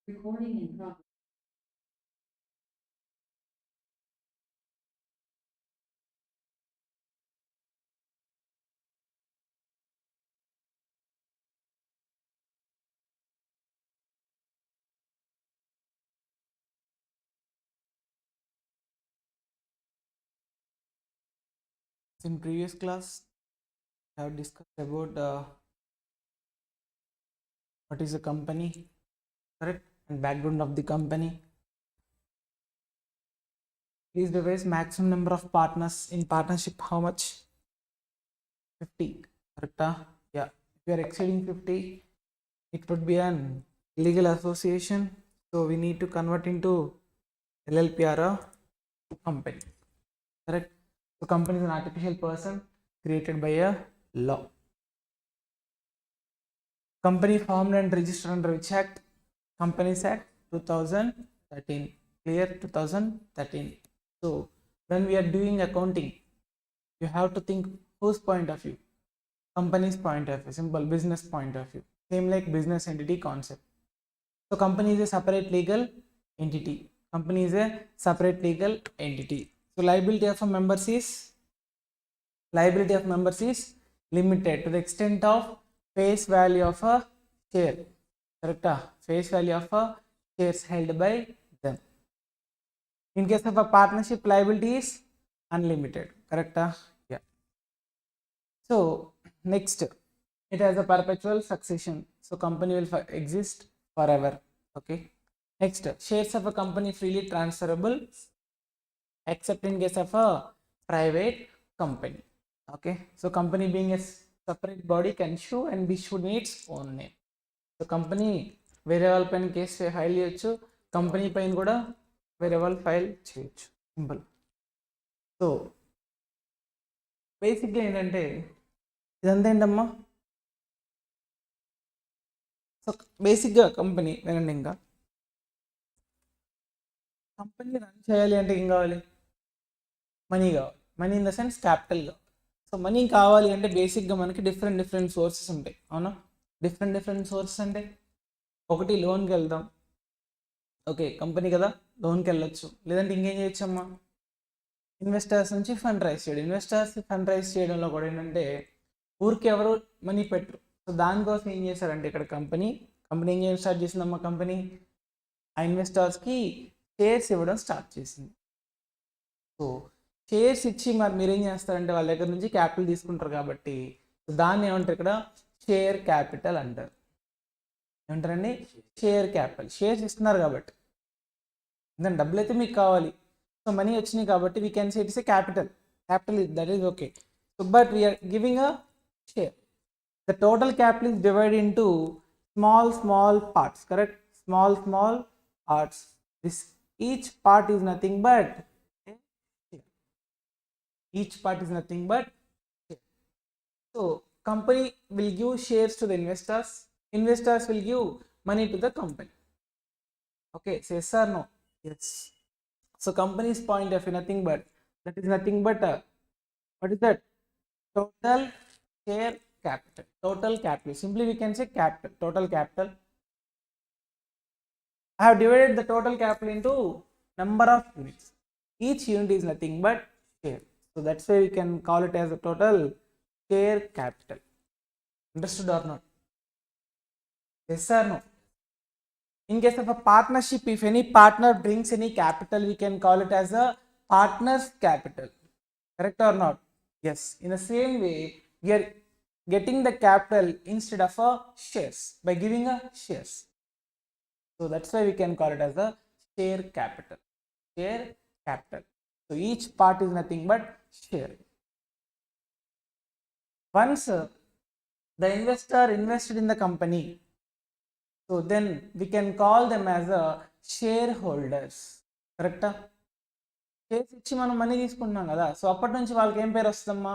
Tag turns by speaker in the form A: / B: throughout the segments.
A: Recording in progress.
B: In previous class, I have discussed about what is a company, correct, and background of the company. Please revise maximum number of partners in partnership. How much? 50. Correct? Yeah. If you are exceeding 50, it would be an illegal association. So we need to convert into LLP or a company. Correct? So company is an artificial person created by a law. Company formed and registered under which act? Companies Act 2013. Clear? 2013. So when we are doing accounting, you have to think whose point of view? Company's point of view. Simple business point of view. Same like business entity concept. So company is a separate legal entity. Company is a separate legal entity. So liability of members is limited to the extent of face value of a share. Correct? Face value of a shares held by them. In case of a partnership, liability is unlimited. Correct? Yeah. So next, it has a perpetual succession. So company will exist forever. Okay. Next, shares of a company freely transferable except in case of a private company. Okay. So company being a separate body can issue and be issued in its own name. So company వేరే వాళ్ళ పైన case file చేయొచ్చు, company పైన కూడా వేరే వాళ్ళు file చేయొచ్చు. Simple. So బేసిక్గా ఏంటంటే ఇదంతా ఏంటమ్మా, సో బేసిక్గా కంపెనీ వినండి, ఇంకా కంపెనీ రన్ చేయాలి అంటే ఏం కావాలి? మనీ కావాలి. Money in the sense capital కావాలి. సో మనీ కావాలి అంటే బేసిక్గా మనకి డిఫరెంట్ సోర్సెస్ ఉంటాయి. అవునా? డిఫరెంట్ సోర్సెస్ అంటే ఒకటి లోన్కి వెళ్దాం. ఓకే, కంపెనీ కదా, లోన్కి వెళ్ళొచ్చు. లేదంటే ఇంకేం చేయొచ్చమ్మా, ఇన్వెస్టర్స్ నుంచి ఫండ్ రైజ్ చేయడం. ఇన్వెస్టర్స్ ఫండ్ రైజ్ చేయడంలో కూడా ఏంటంటే ఊరికి ఎవరు మనీ పెట్టరు. సో దానికోసం ఏం చేశారంటే ఇక్కడ కంపెనీ ఏం చేయడం స్టార్ట్ చేసిందమ్మా, కంపెనీ ఆ ఇన్వెస్టర్స్కి షేర్స్ ఇవ్వడం స్టార్ట్ చేసింది. సో షేర్స్ ఇచ్చి మరి మీరేం చేస్తారంటే వాళ్ళ దగ్గర నుంచి క్యాపిటల్ తీసుకుంటారు కాబట్టి దాన్ని ఏమంటారు ఇక్కడ, షేర్ క్యాపిటల్ అంటారు. ఏమంటారండి? Share capital. షేర్స్ ఇస్తున్నారు కాబట్టి, ఎందుకంటే డబ్బులు అయితే మీకు కావాలి. సో మనీ వచ్చినాయి కాబట్టి we can say it's a capital. That is okay. So but we're giving a share. The total capital is divided into small parts, correct? Small parts. This each part is nothing but share. Each part is nothing but share. So company will give shares to the investors. Investors will give money to the company. Okay, say yes or no? Yes. So company's point of view nothing but, that is nothing but what is that? Total share capital. Total capital. Simply we can say capital. Total capital. I have divided the total capital into number of units. Each unit is nothing but share. So that's why we can call it as a total share capital. Understood or not? Yes or no? In case of a partnership, if any partner brings any capital, we can call it as a partner's capital. Correct or not? Yes. In the same way, we are getting the capital instead of a shares by giving a shares. So that's why we can call it as a share capital. Share capital. So each part is nothing but share. Once the investor invested in the company, so then we can call them as a shareholders. కరెక్టా? Shares ఇచ్చి మనం money తీసుకుంటున్నాం కదా, so అప్పటి నుంచి వాళ్ళకి ఏం పేరు వస్తుందమ్మా,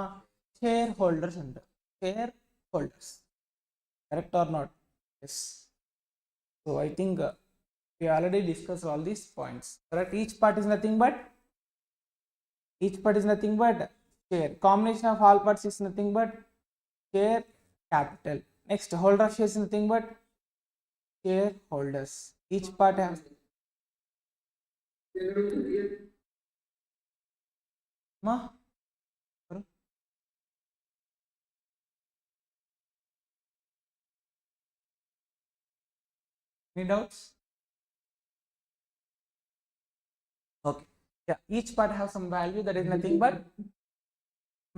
B: షేర్ హోల్డర్స్ అంటారు. Shareholders. Correct or not? Yes. So I think we already discussed all these points. Correct? Each part is nothing but share. Combination of all parts is nothing but share capital. Next, holder of shares is nothing but shareholders. Each part has మా any doubts? Okay, yeah, each part has some value, that is nothing but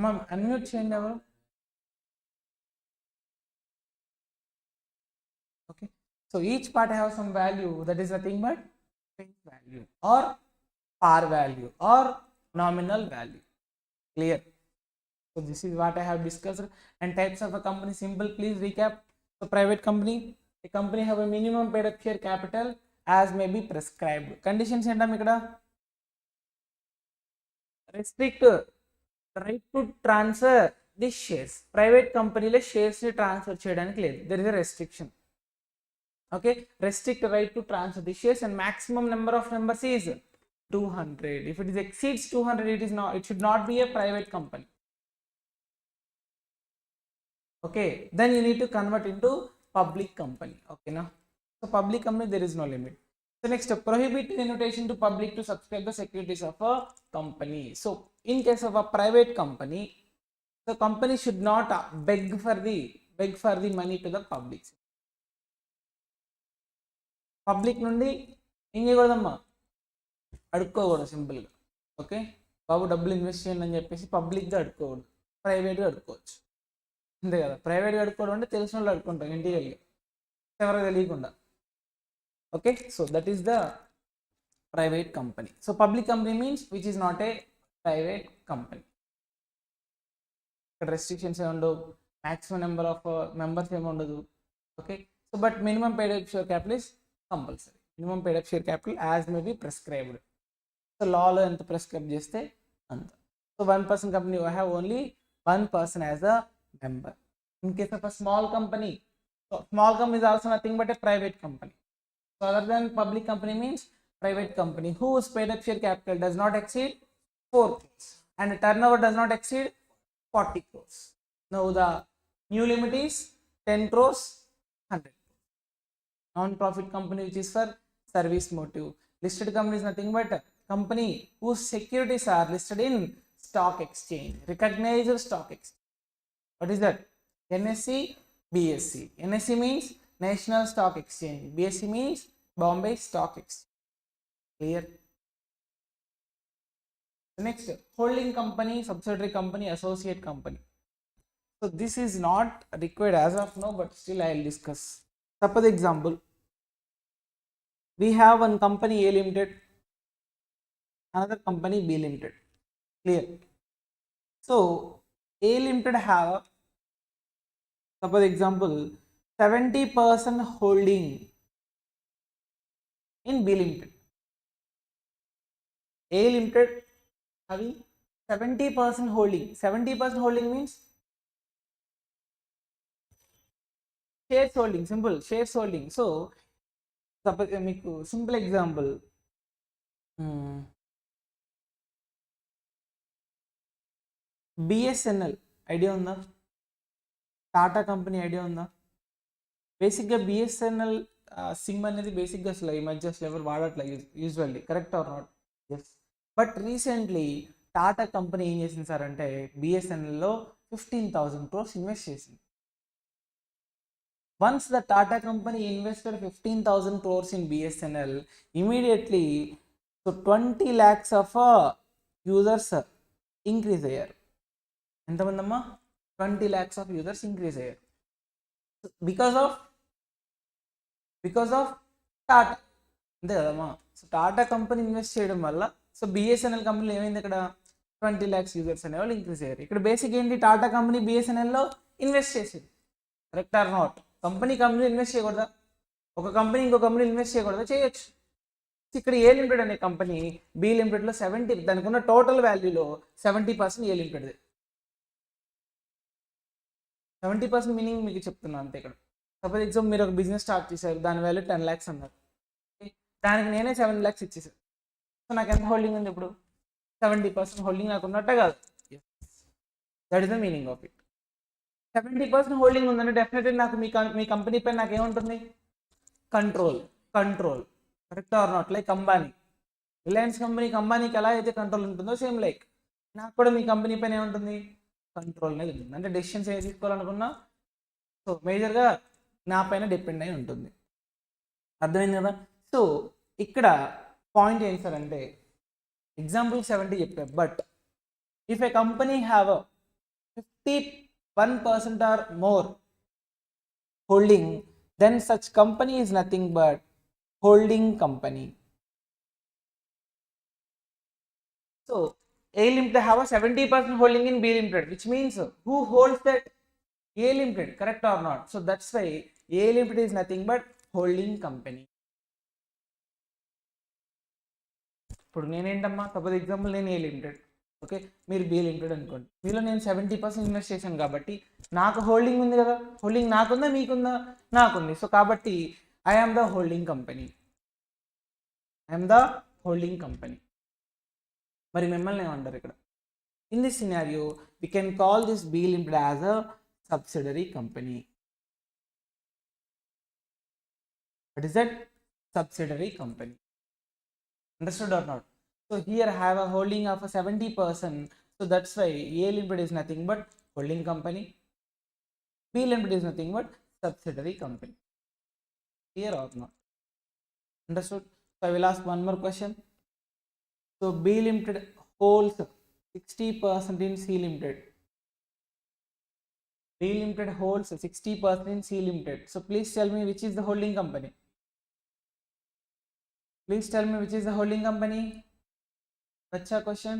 B: ma'am unmute చేయండి ఎవరు. Okay, so each part has some value, that is nothing but face value or par value or nominal value. Clear? So this is what I have discussed. And types of a company, simple, please recap. So private company, a company have a minimum paid up share capital as may be prescribed. Conditions ఏంటం ఇక్కడ? Restrict right to transfer the shares. Private company లో shares ని transfer చేయడానికి లేదు. There is a restriction. Okay, restrict right to transfer the shares and maximum number of members is 200. If it is exceeds 200, it should not be a private company. Okay, then you need to convert into public company. Okay, now so public company there is no limit. So next, prohibit invitation to public to subscribe the securities of a company. So in case of a private company, the company should not beg for the money to the public. Public నుండి ఏం చేయకూడదమ్మా, అడుక్కోకూడదు సింపుల్గా. Okay, బాబు డబ్బులు invest చేయండి అని చెప్పేసి పబ్లిక్గా అడుక్కోకూడదు, ప్రైవేట్గా అడుక్కోవచ్చు. అంతే కదా, ప్రైవేట్గా అడుక్కోవడం అంటే తెలిసిన వాళ్ళు అడుక్కుంటాం ఇంటికి వెళ్ళి, ఎవరికి తెలియకుండా. Okay, so that is the private company. So public company means which is not a private company. ఇక్కడ రెస్ట్రిక్షన్స్ ఏమి ఉండవు, మ్యాక్సిమం నెంబర్ ఆఫ్ మెంబర్స్ ఏమి ఉండదు. Okay, so but minimum paid up share capital is compulsory. Minimum paid up share capital as may be prescribed. So లాలో ఎంత prescribe చేస్తే అంత. So 1% company you have only 1 person as a member. In case of a small company, so small company is also nothing but a private company. So other than public company means private company whose paid up share capital does not exceed 4 crores and the turnover does not exceed 40 crores. Now the new limit is 10 crores, 100 crores. Non-profit company which is for service motive. Listed company is nothing but a company whose securities are listed in stock exchange, recognized stock exchange. What is that? NSE, BSE. NSE means National Stock Exchange. BSE means Bombay Stock Exchange. Clear? The next, holding company, subsidiary company, associate company. So this is not required as of now, but still I will discuss. Suppose example, we have one company A Limited, another company B Limited. Clear? So A Limited have, suppose example, 70% holding in B Limited. A Limited having 70% holding. 70% holding means shares holding. Simple, shares holding. So suppose మీకు simple example, BSNL idea ఉందా? Tata company idea ఉందా? బేసిక్గా BSNL SIM అనేది బేసిక్గా అసలు ఈ మధ్య అసలు ఎవరు వాడట్లే usually, correct or not? Yes. But recently Tata company ఏం చేసింది సార్ అంటే బిఎస్ఎన్ఎల్లో 15,000 crores ఇన్వెస్ట్ చేసింది. Once the Tata company invested 15,000 crores in బిఎస్ఎన్ఎల్, immediately so 20 lakhs of users increase అయ్యారు. ఎంతమంది అమ్మా? 20 lakhs of users increase here because of Tata. అంతే కదమ్మా. సో టాటా కంపెనీ ఇన్వెస్ట్ చేయడం వల్ల సో బిఎస్ఎన్ఎల్ కంపెనీలో ఏమైంది, ఇక్కడ 20 lakhs యూజర్స్ అనేవాళ్ళు ఇంక్రీజ్ అయ్యారు. ఇక్కడ బేసిక్ ఏంటి, టాటా కంపెనీ బిఎస్ఎన్ఎల్లో ఇన్వెస్ట్ చేసింది, correct or not? Company invest చేయకూడదా? ఒక కంపెనీ ఇంకో కంపెనీ ఇన్వెస్ట్ చేయకూడదా? చేయొచ్చు. ఇక్కడ ఏ లిమిటెడ్ అనే కంపెనీ బి లిమిటెడ్లో 70, దానికి ఉన్న టోటల్ వాల్యూలో 70% ఏ లిమిటెడ్. 70% మీనింగ్ మీకు చెప్తున్నాను అంతే. ఇక్కడ సపోజ్ ఎగ్జాంపుల్ మీరు ఒక బిజినెస్ స్టార్ట్ చేశారు, దాని వాల్యూ 10 lakhs అన్నారు, దానికి నేనే 7 lakhs ఇచ్చేసాను. సో నాకు ఎంత హోల్డింగ్ ఉంది ఇప్పుడు? 70% హోల్డింగ్ నాకు ఉన్నట్టే కాదు. That is the meaning of it. 70% holding ఉందంటే డెఫినెట్లీ నాకు మీ కంపెనీ పైన నాకు ఏముంటుంది? Control. Control. Correct or not? Like Ambani, Reliance కంపెనీకి అంబానీకి ఎలా అయితే కంట్రోల్ ఉంటుందో సేమ్ లైక్ నాకు కూడా మీ కంపెనీ పైన ఏముంటుంది, కంట్రోల్ అనేది ఉంటుంది. అంటే డెసిషన్స్ ఏది తీసుకోవాలనుకున్నా సో మేజర్గా నా పైన డిపెండ్ అయి ఉంటుంది. అర్థమైంది కదా? సో ఇక్కడ పాయింట్ ఏంటి సార్ అంటే ఎగ్జాంపుల్ 70 చెప్పా, but if a company have 51% or more holding, then such company is nothing but holding company. So A Limited have a 70% holding in B Limited, which means who holds that? A Limited, correct or not? So that's why A Limited is nothing but holding company. ఇప్పుడు నేనేంటమ్మా, suppose example నేను a limited, okay, మీరు be limited అనుకోండి. మీలో నేను 70% invest చేశాను కాబట్టి నాకు holding ఉంది కదా. హోల్డింగ్ నాకుందా మీకుందా? నాకుంది. సో కాబట్టి I am the holding company. I'm the holding company. మరి మిమ్మల్ని ఏమంటారు ఇక్కడ? In this scenario we can call this B limited as a subsidiary company. What is that? Subsidiary company. Understood or not? So here I have a holding of a 70%. So that's why A Limited is nothing but holding company. B Limited is nothing but subsidiary company. Clear or not? Understood? So I will ask one more question. So B Limited holds 60% in C Limited. B Limited holds 60% in C Limited. So please tell me which is the holding company. Please tell me which is the holding company. Acha question.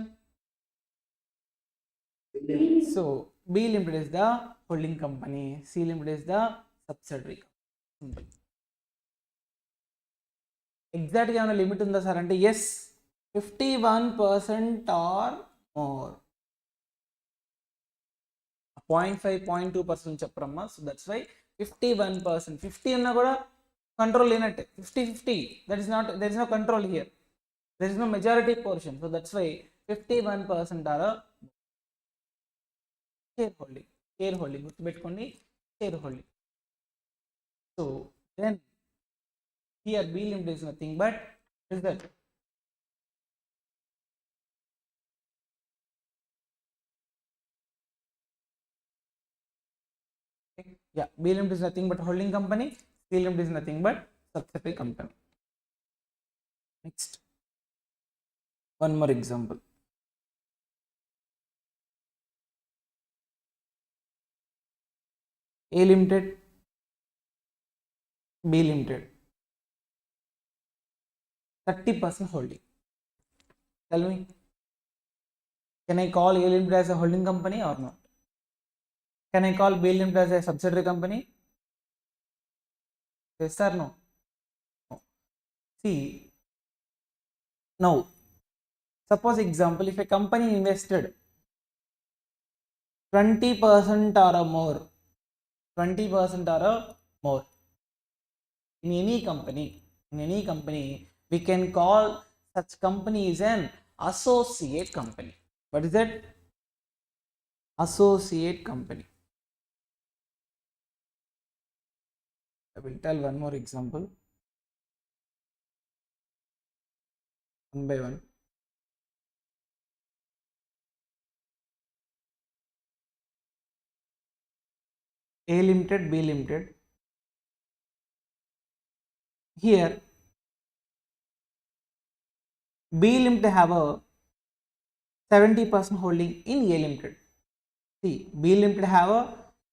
B: So B Limited is the holding company. C Limited is the subsidiary company. Exactly on a limit unda sir ante yes, 51% or more. 0.5 0.2% చెప్పరమ్మా. So that's why 51%. 50 ఉన్నా కూడా control లేనట్టే. 50-50, that is not, there is no control here, there is no majority portion. So that's why 51% or share holding. Share holding గుర్తుపెట్టుకోండి, share holding. So then here B limited is nothing but result. Yeah, B Limited is nothing but holding company. C Limited is nothing but subsidiary company. Next, one more example. A Limited, B Limited, 30% holding. Tell me, can I call A Limited as a holding company or not? Can I call B Limited as a subsidiary company? Yes or no? No. See, now suppose example, if a company invested 20% or more, 20% or more in any company, we can call such company is an associate company. What is that? Associate company. I will tell one more example, one by one. A Limited, B Limited. Here B Limited have a 70% holding in A Limited. See, B Limited have a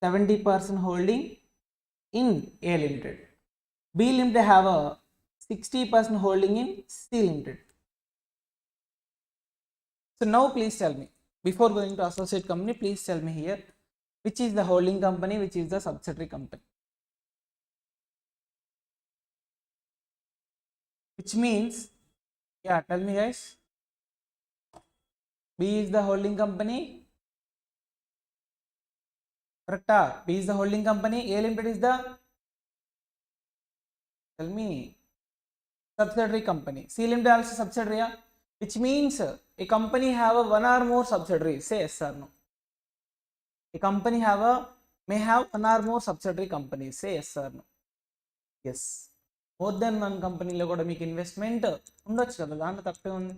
B: 70% holding in A Limited. B Limited have a 60% holding in C Limited. So now please tell me, before going to associate company, please tell me here, which is the holding company, which is the subsidiary company. Which means, yeah, tell me guys. B is the holding company. Correct? B is the holding company. A Limited is the, tell me, subsidiary company. C Limited also subsidiary, which means a company have a one or more subsidiaries. Say yes or no. A company may have one or more subsidiary companies. Say yes or no. Yes. More than one కంపెనీలో కూడా మీకు investment ఉండొచ్చు కదా, దాంట్లో తప్పే ఉంది.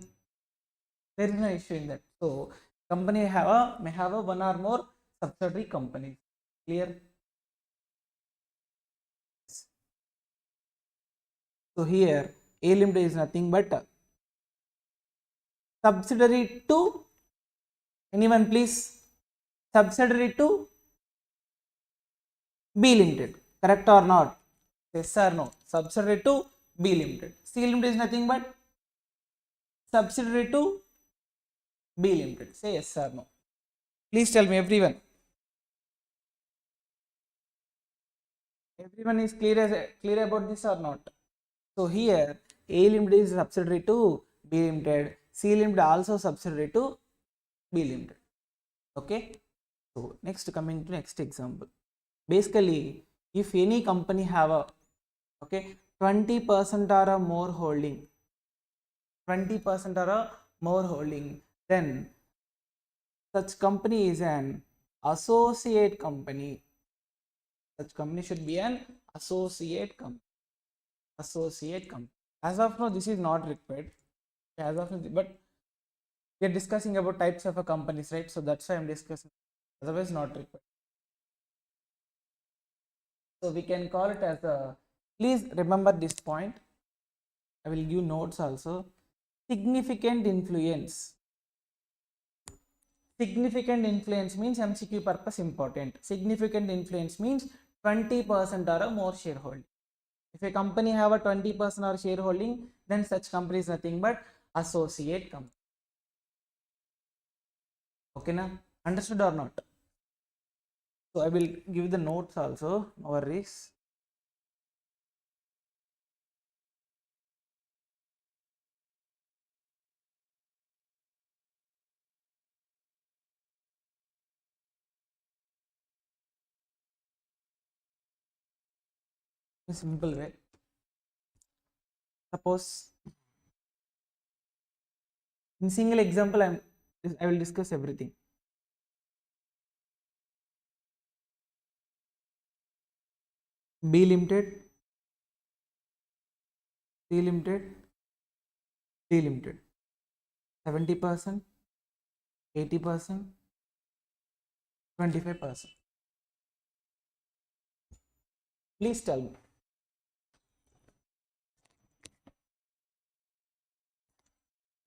B: There is no issue in that. So company may have a one or more subsidiary companies. Clear? So here A Limited is nothing but subsidiary to, anyone please, subsidiary to B Limited, correct or not? Yes or no? Subsidiary to B Limited. C Limited is nothing but subsidiary to B Limited. Say yes or no. Please tell me, everyone. Everyone is clear about this or not? So here A Limited is subsidiary to B Limited. C Limited also subsidiary to B Limited. Okay. So next, coming to next example. Basically, if any company have a 20% or a more holding, 20% or a more holding, then such company is an associate company. Such company should be an associate company. Associate company. As of now, this is not required. As of now, but we are discussing about types of a companies, right? So that's why I'm discussing. Otherwise, not required. So we can call it as a. Please remember this point. I will give notes also. Significant influence. Significant influence means MCQ purpose important. Significant influence means 20% or a more shareholding. If a company have a 20% or shareholding, then such company is nothing but associate company. Okay na? Understood or not? So I will give the notes also. No worries. In a simple way. Suppose in single example I will discuss everything. B Limited, C Limited, D Limited, 70%, 80%, 25%. Please tell me.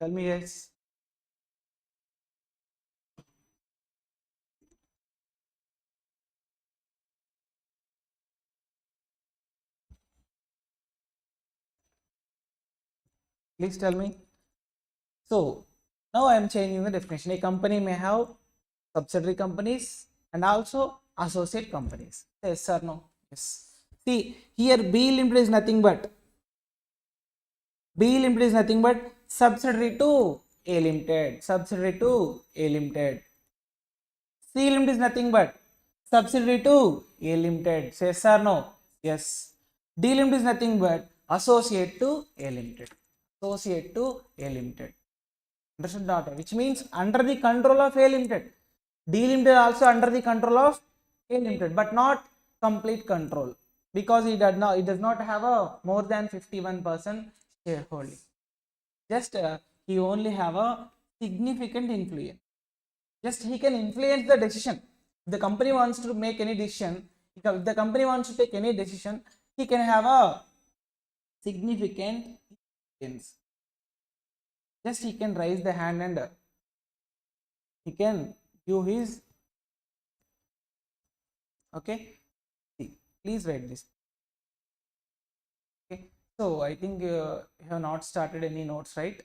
B: Tell me yes. Please tell me. So now I am changing the definition. A company may have subsidiary companies and also associate companies. Yes or no? Yes. See here B Limited is nothing but subsidiary to A Limited. Subsidiary to A Limited. C Limited is nothing but subsidiary to A Limited. Say yes or no? Yes. D Limited is nothing but associate to A Limited. Associate to A Limited. Understood not? Which means under the control of A Limited. D Limited also under the control of A Limited, but not complete control, because it does not have a more than 51% shareholding. Just he only have a significant influence. Just he can influence the decision. If the company wants to make any decision, if the company wants to take any decision, he can have a significant influence. Just he can raise the hand and he can give his. Okay, see, please write this. Okay, so I think you have not started any notes, right?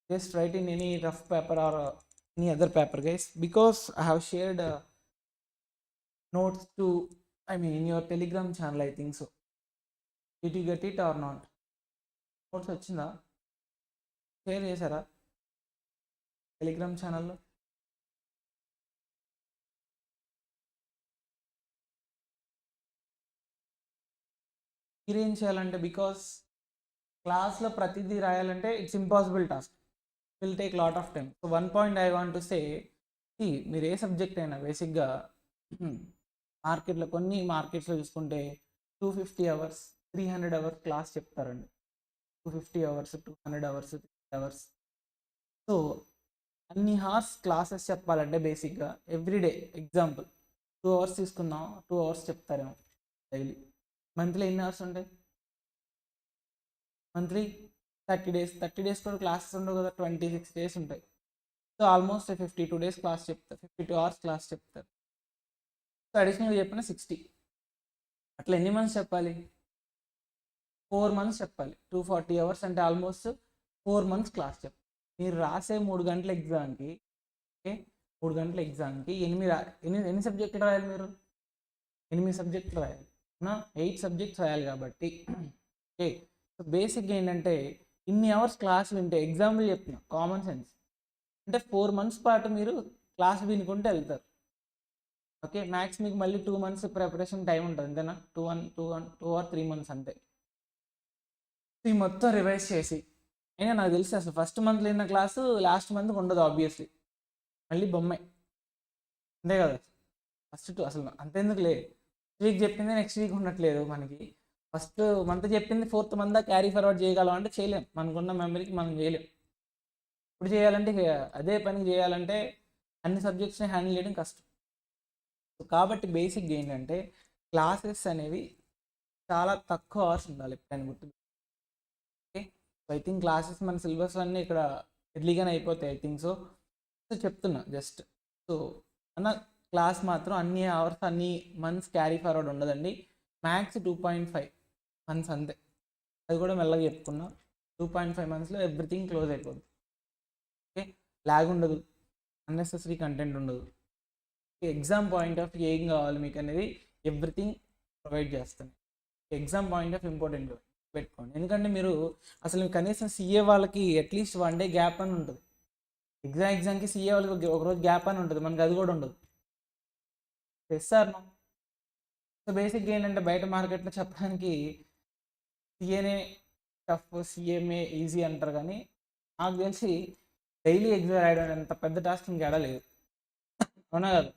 B: Just write in any rough paper or any other paper, guys, because I have shared notes to, I mean, in your Telegram channel, I think so. Did you get it or not? Notes వచ్చిందా? Share చేశారా Telegram ఛానల్లో? మీరేం చేయాలంటే, because క్లాస్లో ప్రతిదీ రాయాలంటే it's impossible task, will take lot of time. So 1 point I want to say, మీరు ఏ subject అయినా బేసిక్గా మార్కెట్లో కొన్ని మార్కెట్స్లో చూసుకుంటే 250 అవర్స్ 300 అవర్స్ క్లాస్ చెప్తారండి. 250 అవర్స్ 200 అవర్స్ 300 అవర్స్. సో అన్ని హార్స్ క్లాసెస్ చెప్పాలంటే బేసిక్గా ఎవ్రీడే ఎగ్జాంపుల్ 2 అవర్స్ తీసుకుందాం, 2 అవర్స్ చెప్తారేమో డైలీ. మంత్లీ ఎన్ని అవర్స్ ఉంటాయి? మంత్లీ 30 డేస్ కూడా క్లాసెస్ ఉండవు కదా, 26 డేస్ ఉంటాయి. సో ఆల్మోస్ట్ 52 డేస్ క్లాస్ చెప్తారు, 52 అవర్స్ క్లాస్ చెప్తారు. సో అడిషనల్గా చెప్పిన 60. అట్లా ఎన్ని మంత్స్ చెప్పాలి? 4 మంత్స్ చెప్పాలి. 240 అవర్స్ అంటే ఆల్మోస్ట్ 4 మంత్స్ క్లాస్ చెప్పాలి. మీరు రాసే 3 గంటల ఎగ్జామ్కి, ఓకే, 3 గంటల ఎగ్జామ్కి ఎన్ని సబ్జెక్టులు రాయాలి మీరు? 8 సబ్జెక్టులు రాయాలి, 8 సబ్జెక్ట్స్ రాయాలి కాబట్టి ఓకే. సో బేసిక్గా ఏంటంటే ఇన్ని అవర్స్ క్లాస్ వింటే, ఎగ్జాంపుల్ చెప్తున్నా కామన్ సెన్స్, అంటే 4 మంత్స్ పాటు మీరు క్లాస్ వినుకుంటే వెళ్తారు. ఓకే, మ్యాక్స్ మీకు మళ్ళీ 2 మంత్స్ ప్రిపరేషన్ టైం ఉంటుంది అంతేనా? 2 ఆర్ 3 మంత్స్ అంతే. ఈ మొత్తం రివైజ్ చేసి, అయినా నాకు తెలిసి అసలు ఫస్ట్ మంత్లో విన్న క్లాసు లాస్ట్ మంత్కి ఉండదు ఆబ్వియస్లీ, మళ్ళీ బొమ్మే, అంతే కదా. ఫస్ట్ అసలు అంతెందుకులే, వీక్ చెప్పింది నెక్స్ట్ వీక్ ఉండట్లేదు మనకి. ఫస్ట్ మంత్ చెప్పింది 4th మంత్ క్యారీ ఫార్వర్డ్ చేయగలం అంటే చేయలేం, మనకున్న మెమరీకి మనం చేయలేం. ఇప్పుడు చేయాలంటే అదే పని చేయాలంటే అన్ని సబ్జెక్ట్స్ని హ్యాండిల్ చేయడం కష్టం. కాబట్టి బేసిక్గా ఏంటంటే క్లాసెస్ అనేవి చాలా తక్కువ అవర్స్ ఉండాలి ఎప్పుడైనా గుర్తు. Okay, so I think classes మన సిలబస్ అన్నీ ఇక్కడ ఎర్లీగానే అయిపోతాయి ఐ థింక్. సో చెప్తున్నా జస్ట్. సో అన్న క్లాస్ మాత్రం అన్ని అవర్స్ అన్ని మంత్స్ క్యారీ ఫార్వర్డ్ ఉండదండి, మ్యాక్స్ 2.5 మంత్స్ అంతే. అది కూడా మెల్లగా చెప్పుకున్నా, 2.5 మంత్స్లో ఎవ్రీథింగ్ క్లోజ్ అయిపోద్ది. ఓకే, ల్యాగ్ ఉండదు, అన్నెసెసరీ కంటెంట్ ఉండదు. ఎగ్జామ్ పాయింట్ ఆఫ్ ఏం కావాలి మీకు అనేది ఎవ్రీథింగ్ ప్రొవైడ్ చేస్తాను. ఎగ్జామ్ పాయింట్ ఆఫ్ ఇంపార్టెంట్ పెట్టుకోండి, ఎందుకంటే మీరు అసలు కనీసం సిఏ వాళ్ళకి అట్లీస్ట్ 1 డే గ్యాప్ అని ఉంటుంది. ఎగ్జామ్కి సిఏ వాళ్ళకి ఒకరోజు గ్యాప్ అని ఉంటుంది, మనకి అది కూడా ఉండదు. సార్ సో బేసిక్గా ఏంటంటే బయట మార్కెట్లో చెప్పడానికి సిఏనే టఫ్, సిఎంఏ ఈజీ అంటారు, కానీ నాకు తెలిసి డైలీ ఎగ్జామ్ రాయడం అంత పెద్ద టాస్క్ ఇంకేడా లేదు, అవునా కాదు?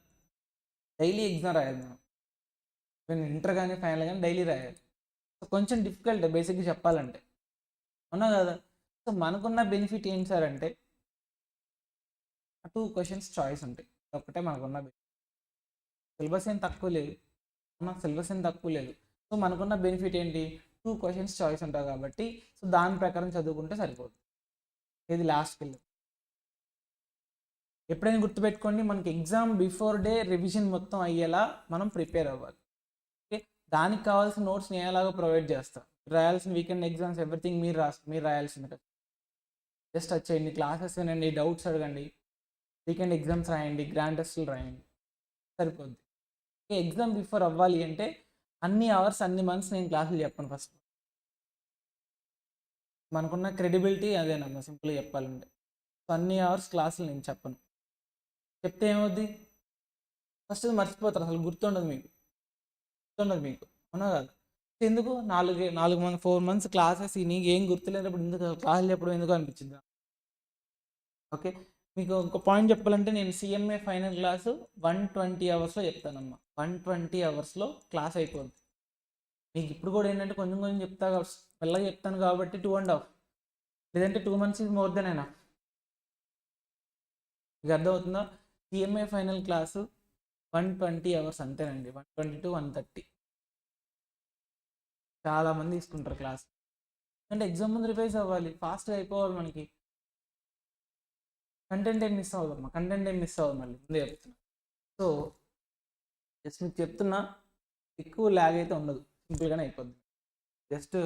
B: డైలీ ఎగ్జామ్ రాయాలి మనం, ఇంటర్ కానీ ఫైనల్ కానీ డైలీ రాయాలి. సో కొంచెం డిఫికల్ట్ బేసిక్గా చెప్పాలంటే, అవునా కదా? సో మనకున్న బెనిఫిట్ ఏంటి సార్ అంటే 2 క్వశ్చన్స్ చాయిస్ ఉంటాయి, ఒకటే మనకున్న సిలబస్ ఏం తక్కువ లేదు, సిలబస్ ఏం తక్కువ లేదు. సో మనకున్న బెనిఫిట్ ఏంటి? 2 క్వశ్చన్స్ చాయిస్ ఉంటాయి కాబట్టి, సో దాని ప్రకారం చదువుకుంటే సరిపోతుంది. ఇది లాస్ట్కి వెళ్ళి ఎప్పుడైనా గుర్తుపెట్టుకోండి, మనకి ఎగ్జామ్ బిఫోర్ డే రివిజన్ మొత్తం అయ్యేలా మనం ప్రిపేర్ అవ్వాలి. ఓకే, దానికి కావాల్సిన నోట్స్ నేను ఎలాగో ప్రొవైడ్ చేస్తాను. రాయాల్సిన వీకెండ్ ఎగ్జామ్స్ ఎవ్రీథింగ్ మీరు రాయాల్సింది కదా. జస్ట్ వచ్చేయండి, క్లాసెస్ వినండి, డౌట్స్ అడగండి, వీకెండ్ ఎగ్జామ్స్ రాయండి, గ్రాండ్ టెస్ట్లు రాయండి, సరిపోద్ది. ఎగ్జామ్ బిఫోర్ అవ్వాలి అంటే అన్ని అవర్స్ అన్ని మంత్స్ నేను క్లాసులు చెప్పను. ఫస్ట్ మనకున్న క్రెడిబిలిటీ అదేనమ్మా, సింపుల్గా చెప్పాలంటే. సో అన్ని అవర్స్ క్లాసులు నేను చెప్పను, చెప్తే ఏమవుద్ది? ఫస్ట్ మర్చిపోతారు, అసలు గుర్తుండదు మీకు, అవునా కాదు? ఎందుకు 4 మంత్స్ క్లాసెస్ నీకు ఏం గుర్తులేనప్పుడు ఎందుకు క్లాసులు చెప్పడం ఎందుకు అనిపించింది? ఓకే, మీకు ఒక పాయింట్ చెప్పాలంటే నేను సిఎంఏ ఫైనల్ క్లాసు 120 అవర్స్లో చెప్తానమ్మా. 120 అవర్స్లో క్లాస్ అయిపోద్ది. మీకు ఇప్పుడు కూడా ఏంటంటే కొంచెం కొంచెం మెల్లగా చెప్తాను కాబట్టి 2.5, లేదంటే 2 months is more than enough. మీకు అర్థమవుతుందా? సిఎంఏ ఫైనల్ క్లాసు 120 అవర్స్ అంతేనండి, 120 to 130. చాలామంది తీసుకుంటారు క్లాస్, అంటే ఎగ్జామ్ ముందు రివైజ్ అవ్వాలి, ఫాస్ట్గా అయిపోవాలి. మనకి కంటెంట్ ఏం మిస్ అవ్వదమ్మా, మళ్ళీ ముందే చెప్తున్నా. సో జస్ట్ మీకు చెప్తున్నా, ఎక్కువ ల్యాగ్ అయితే ఉండదు, సింపుల్గానే అయిపోద్ది. జస్ట్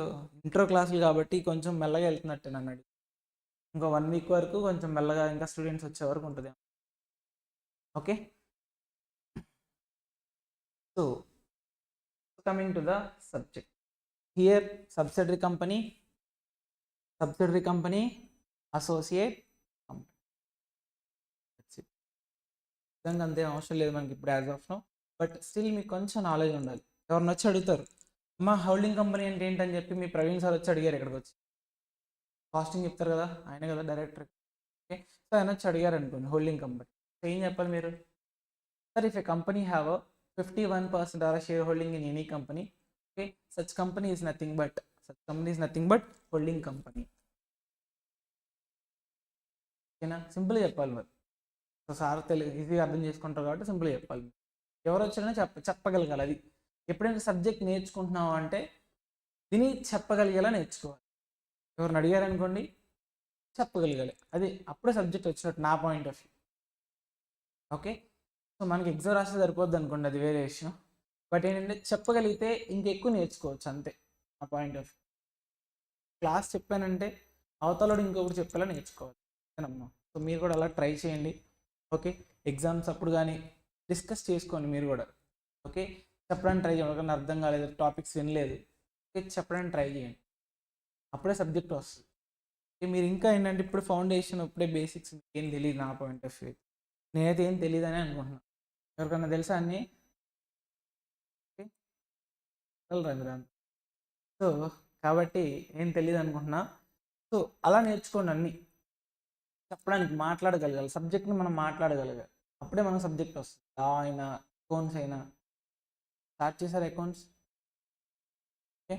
B: ఇంట్రో క్లాసులు కాబట్టి కొంచెం మెల్లగా వెళ్తున్నట్టే అన్నాడు. ఇంకా 1 వీక్ వరకు కొంచెం మెల్లగా, ఇంకా స్టూడెంట్స్ వచ్చే వరకు ఉంటుంది. Okay, so coming to the subject here, subsidiary company, associate company. నిజంగా అంతే అవసరం లేదు మనకి ఇప్పుడు as of now, but still మీకు కొంచెం నాలెడ్జ్ ఉండాలి. ఎవరిని వచ్చి అడుగుతారు, అమ్మా హోల్డింగ్ కంపెనీ అంటే ఏంటని చెప్పి మీ ప్రవీణ్ సార్ వచ్చి అడిగారు ఇక్కడికి వచ్చి, కాస్టింగ్ చెప్తారు కదా ఆయన కదా డైరెక్టర్. ఓకే, సో ఆయన వచ్చి అడిగారు అనుకోండి హోల్డింగ్ కంపెనీ, సో ఏం చెప్పాలి మీరు? Sir if a company have 51% or share holding in any company, okay, such company is nothing but holding company. ఓకేనా, సింపుల్గా చెప్పాలి మరి. సో సార్ ఈజీగా అర్థం చేసుకుంటారు కాబట్టి సింపుల్గా చెప్పాలి. ఎవరు వచ్చినా చెప్పగలగాలి. అది ఎప్పుడైనా సబ్జెక్ట్ నేర్చుకుంటున్నావు అంటే దీన్ని చెప్పగలిగేలా నేర్చుకోవాలి. ఎవరిని అడిగారనుకోండి చెప్పగలగాలి, అది అప్పుడే సబ్జెక్ట్ వచ్చినట్టు నా point of view. Okay, so మనకి ఎగ్జామ్ రాస్తే సరిపోద్ది అనుకోండి, అది వేరే విషయం. బట్ ఏంటంటే చెప్పగలిగితే ఇంకెక్కువ నేర్చుకోవచ్చు, అంతే నా పాయింట్ ఆఫ్ వ్యూ. క్లాస్ చెప్పానంటే అవతలడు ఇంకొకటి చెప్పేలా నేర్చుకోవాలి అమ్మా. సో మీరు కూడా అలా ట్రై చేయండి. ఓకే, ఎగ్జామ్స్ అప్పుడు కానీ డిస్కస్ చేసుకోండి మీరు కూడా. ఓకే, చెప్పడానికి ట్రై చేయండి. ఒకరిని అర్థం కాలేదు, టాపిక్స్ వినలేదు, ఓకే చెప్పడానికి ట్రై చేయండి, అప్పుడే సబ్జెక్ట్ వస్తుంది. మీరు ఇంకా ఏంటంటే ఇప్పుడు ఫౌండేషన్, ఇప్పుడే బేసిక్స్ ఏం తెలియదు నా పాయింట్ ఆఫ్ వ్యూ. నేనైతే ఏం తెలియదు అని అనుకుంటున్నాను. ఎవరికన్నా తెలుసా అన్నీ? సో కాబట్టి ఏం తెలియదు అనుకుంటున్నా. సో అలా నేర్చుకోండి అన్నీ. చెప్పడానికి మాట్లాడగలగాలి, సబ్జెక్ట్ని మనం మాట్లాడగలగాలి, అప్పుడే మనకు సబ్జెక్ట్ వస్తుంది. లా అయినా అకౌంట్స్ అయినా. స్టార్ట్ చేశారు అకౌంట్స్. ఓకే,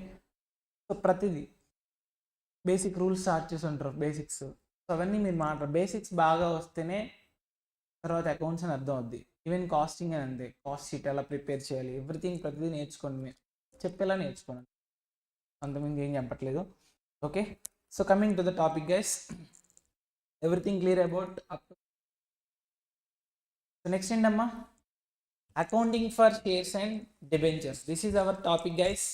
B: సో ప్రతిదీ బేసిక్ రూల్స్ స్టార్ట్ చేసి ఉంటారు, బేసిక్స్. సో అవన్నీ మీరు బేసిక్స్ బాగా వస్తేనే తర్వాత అకౌంట్స్ అని అర్థం అవుద్ది. ఈవెన్ కాస్టింగ్ అని అంతే, కాస్ట్ షీట్ ఎలా ప్రిపేర్ చేయాలి, ఎవ్రీథింగ్ ప్రతిదీ నేర్చుకోండి. మీరు చెప్పేలా నేర్చుకోండి, అంతకుమించి ఏం చెప్పట్లేదు. Okay, so coming to the topic guys, everything clear about up. So next ఏంటమ్మా, accounting for shares and debentures. This is our topic guys.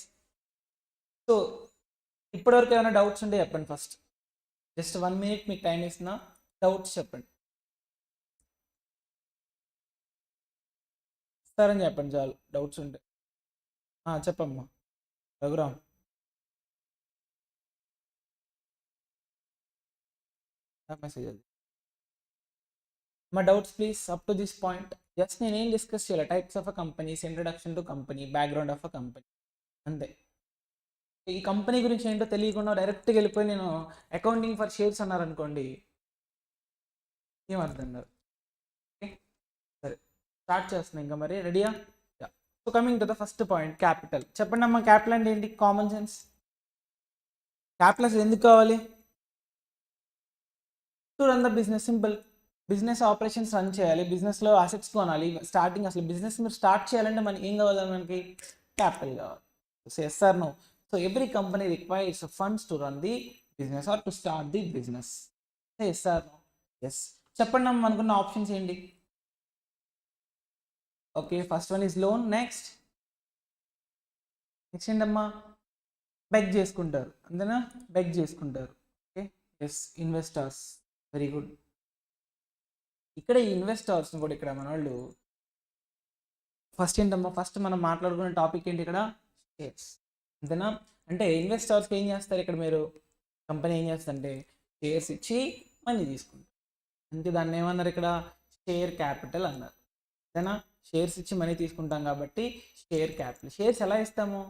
B: So ఇప్పటివరకు ఏమైనా డౌట్స్ ఉంటే చెప్పండి. ఫస్ట్ జస్ట్ 1 minute మీకు టైం ఇస్తున్నా, డౌట్స్ చెప్పండి. ఇస్తారని చెప్పండి చాలు, డౌట్స్ ఉంటే. చెప్పమ్మా రఘురామ్. మెసేజ్ అది మా doubts please up to this point. Just నేనేం డిస్కస్ చేయాలి, types of a companies, introduction to company, background of a company, అంతే. ఈ కంపెనీ గురించి ఏంటో తెలియకుండా డైరెక్ట్గా వెళ్ళిపోయి నేను అకౌంటింగ్ ఫర్ షేర్స్ అన్నారనుకోండి, ఏం అర్థం కాదు. ఓకే, సరే స్టార్ట్ చేస్తున్నాను ఇంకా. మరి రెడీయా? So coming to the first point, capital. చెప్పండి అమ్మా, క్యాపిటల్ అంటే ఏంటి? Common sense. క్యాపిటల్ అసలు ఎందుకు కావాలి? To run the business, simple. Business operations run చేయాలి, బిజినెస్లో అసెట్స్ కొనాలి. స్టార్టింగ్ అసలు బిజినెస్ మీరు స్టార్ట్ చేయాలంటే మనకి ఏం కావాలి? మనకి క్యాపిటల్ కావాలి. So yes or no? So every company requires funds to run the business or to start the business. Yes or no? Yes. చెప్పండి అమ్మ, అనుకున్న ఆప్షన్స్ ఏంటి? Okay, first one is loan. Next ఏంటమ్మా? బెగ్ చేసుకుంటారు, అంతేనా? Beg చేసుకుంటారు. Okay, yes, investors. Very good. ఇక్కడ ఈ ఇన్వెస్టర్స్ని కూడా ఇక్కడ మన వాళ్ళు ఫస్ట్ ఏంటమ్మా, ఫస్ట్ మనం మాట్లాడుకునే టాపిక్ ఏంటి ఇక్కడ? షేర్స్, అంతేనా? అంటే ఇన్వెస్టర్స్కి ఏం చేస్తారు ఇక్కడ? మీరు కంపెనీ ఏం చేస్తారంటే షేర్స్ ఇచ్చి మనీ తీసుకుంటారు, అందుకే దాన్ని ఏమన్నారు ఇక్కడ? షేర్ క్యాపిటల్ అన్నారు, అంతేనా? షేర్స్ ఇచ్చి మనీ తీసుకుంటాం కాబట్టి షేర్ క్యాపిటల్. షేర్స్ ఎలా ఇస్తాము?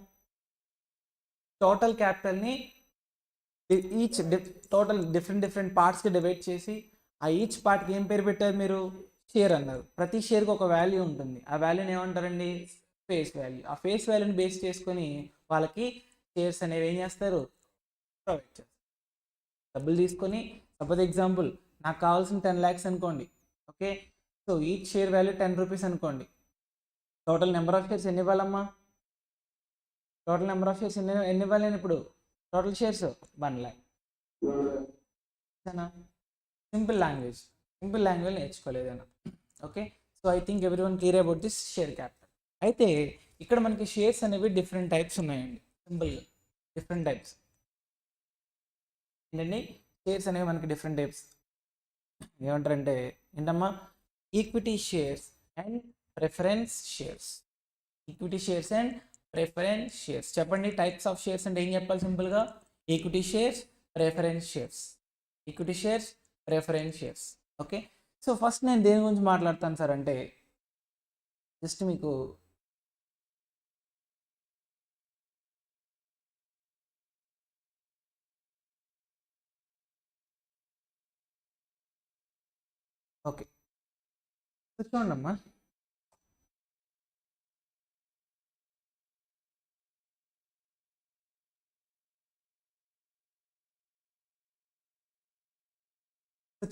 B: టోటల్ క్యాపిటల్ని ఈచ్ టోటల్ డిఫరెంట్ పార్ట్స్కి డివైడ్ చేసి ఆ ఈచ్ పార్ట్కి ఏం పేరు పెట్టారు మీరు? షేర్ అన్నారు. ప్రతి షేర్కి ఒక వాల్యూ ఉంటుంది, ఆ వాల్యూని ఏమంటారండి? Face value. ఆ ఫేస్ వాల్యూని బేస్ చేసుకొని వాళ్ళకి షేర్స్ అనేవి ఏం చేస్తారు? ప్రొవైడ్ చేస్తారు. డబ్బులు తీసుకొని, సపోజ్ ఎగ్జాంపుల్ నాకు కావాల్సిన 10 lakhs అనుకోండి. Okay, so each share value 10 rupees అనుకోండి. టోటల్ నెంబర్ ఆఫ్ షేర్స్ ఎన్ని ఇవ్వాలమ్మా? టోటల్ నెంబర్ ఆఫ్ షేర్స్ ఎన్ని ఇవ్వాలి నేను ఇప్పుడు? Total shares 1 lakh. Simple language నేర్చుకోలేదన్నా. Okay, so I think every one clear about this share capital. అయితే ఇక్కడ మనకి షేర్స్ అనేవి డిఫరెంట్ టైప్స్ ఉన్నాయండి. సింపుల్గా డిఫరెంట్ టైప్స్ ఏంటండి? షేర్స్ అనేవి మనకి డిఫరెంట్ టైప్స్ ఏమంటారంటే ఏంటమ్మా? Equity shares and preference shares. Equity shares and preference shares. చెప్పండి, టైప్స్ ఆఫ్ షేర్స్ అంటే ఏం చెప్పాలి సింపుల్గా? Equity shares, preference shares. Equity shares, preference shares. Okay, so first నేను దేని గురించి మాట్లాడతాను సార్ అంటే జస్ట్ మీకు ఓకే చూడండి అమ్మా,